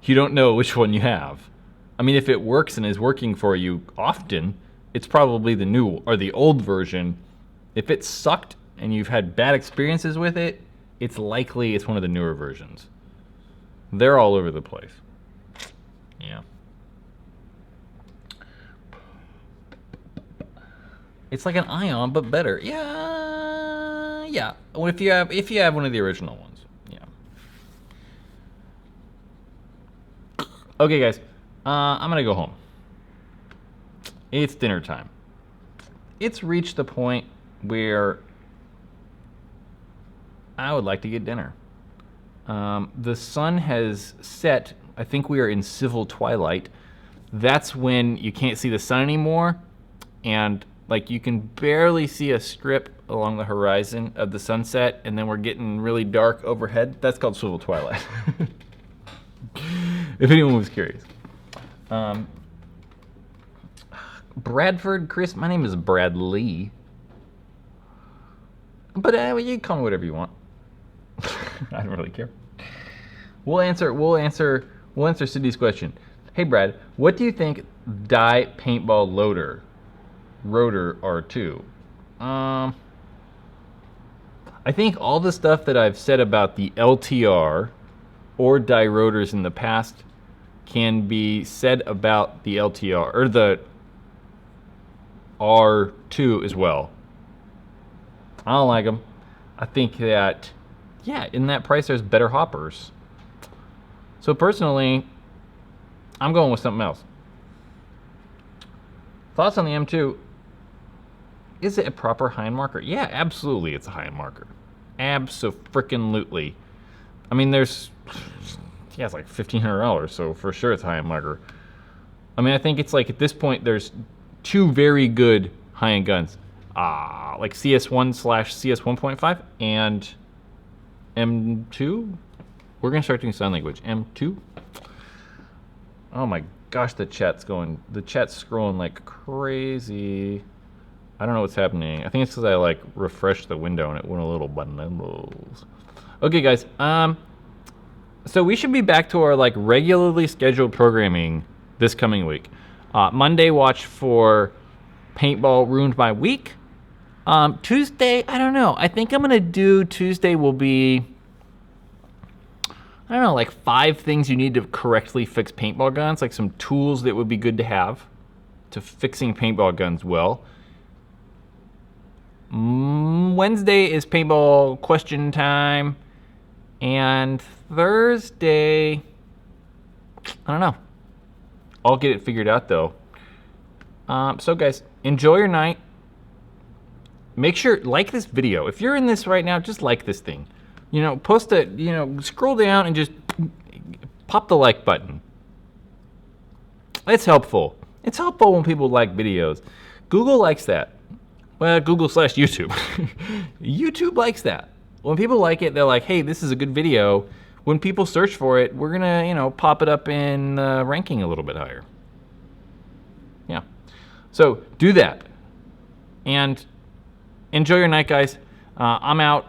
You don't know which one you have. I mean, if it works and is working for you often, it's probably the new or the old version. If it sucked and you've had bad experiences with it, it's likely it's one of the newer versions. They're all over the place. Yeah. It's like an Ion, but better. Yeah. Well, if you have one of the original ones, yeah. Okay, guys, I'm gonna go home. It's dinner time. It's reached the point where I would like to get dinner. The sun has set. I think we are in civil twilight. That's when you can't see the sun anymore, and Like you can barely see a strip along the horizon of the sunset, and then we're getting really dark overhead. That's called swivel twilight. If anyone was curious. Bradford, Chris, my name is Bradley. But you can call me whatever you want. I don't really care. We'll answer Sydney's question. Hey Brad, what do you think dye paintball rotor R2? I think all the stuff that I've said about the LTR or dye rotors in the past can be said about the LTR or the R2 as well. I don't like them. I think that, yeah, in that price there's better hoppers. So personally, I'm going with something else. Thoughts on the M2? Is it a proper High marker? Yeah, absolutely it's a High marker. Abso-frickin-lutely. I mean, it's like $1,500, so for sure it's a High marker. I mean, I think it's like at this point there's two very good high-end guns. Like CS1/CS 1.5 and M2. We're gonna start doing sign language. M2. Oh my gosh, the chat's scrolling like crazy. I don't know what's happening. I think it's because I like refreshed the window and it went a little bananas. Okay, guys. So we should be back to our like regularly scheduled programming this coming week. Monday, watch for Paintball Ruined My Week. Tuesday, I don't know. I think I'm gonna do Tuesday will be, I don't know, like 5 things you need to correctly fix paintball guns, like some tools that would be good to have to fixing paintball guns well. Wednesday is paintball question time, and Thursday, I don't know. I'll get it figured out though. So guys, enjoy your night. Make sure, like this video. If you're in this right now, just like this thing. You know, post it, you know, scroll down and just pop the like button. It's helpful. It's helpful when people like videos. Google likes that. Well, Google/YouTube. YouTube likes that. When people like it, they're like, hey, this is a good video. When people search for it, we're gonna, you know, pop it up in ranking a little bit higher. Yeah. So do that. And enjoy your night, guys. I'm out.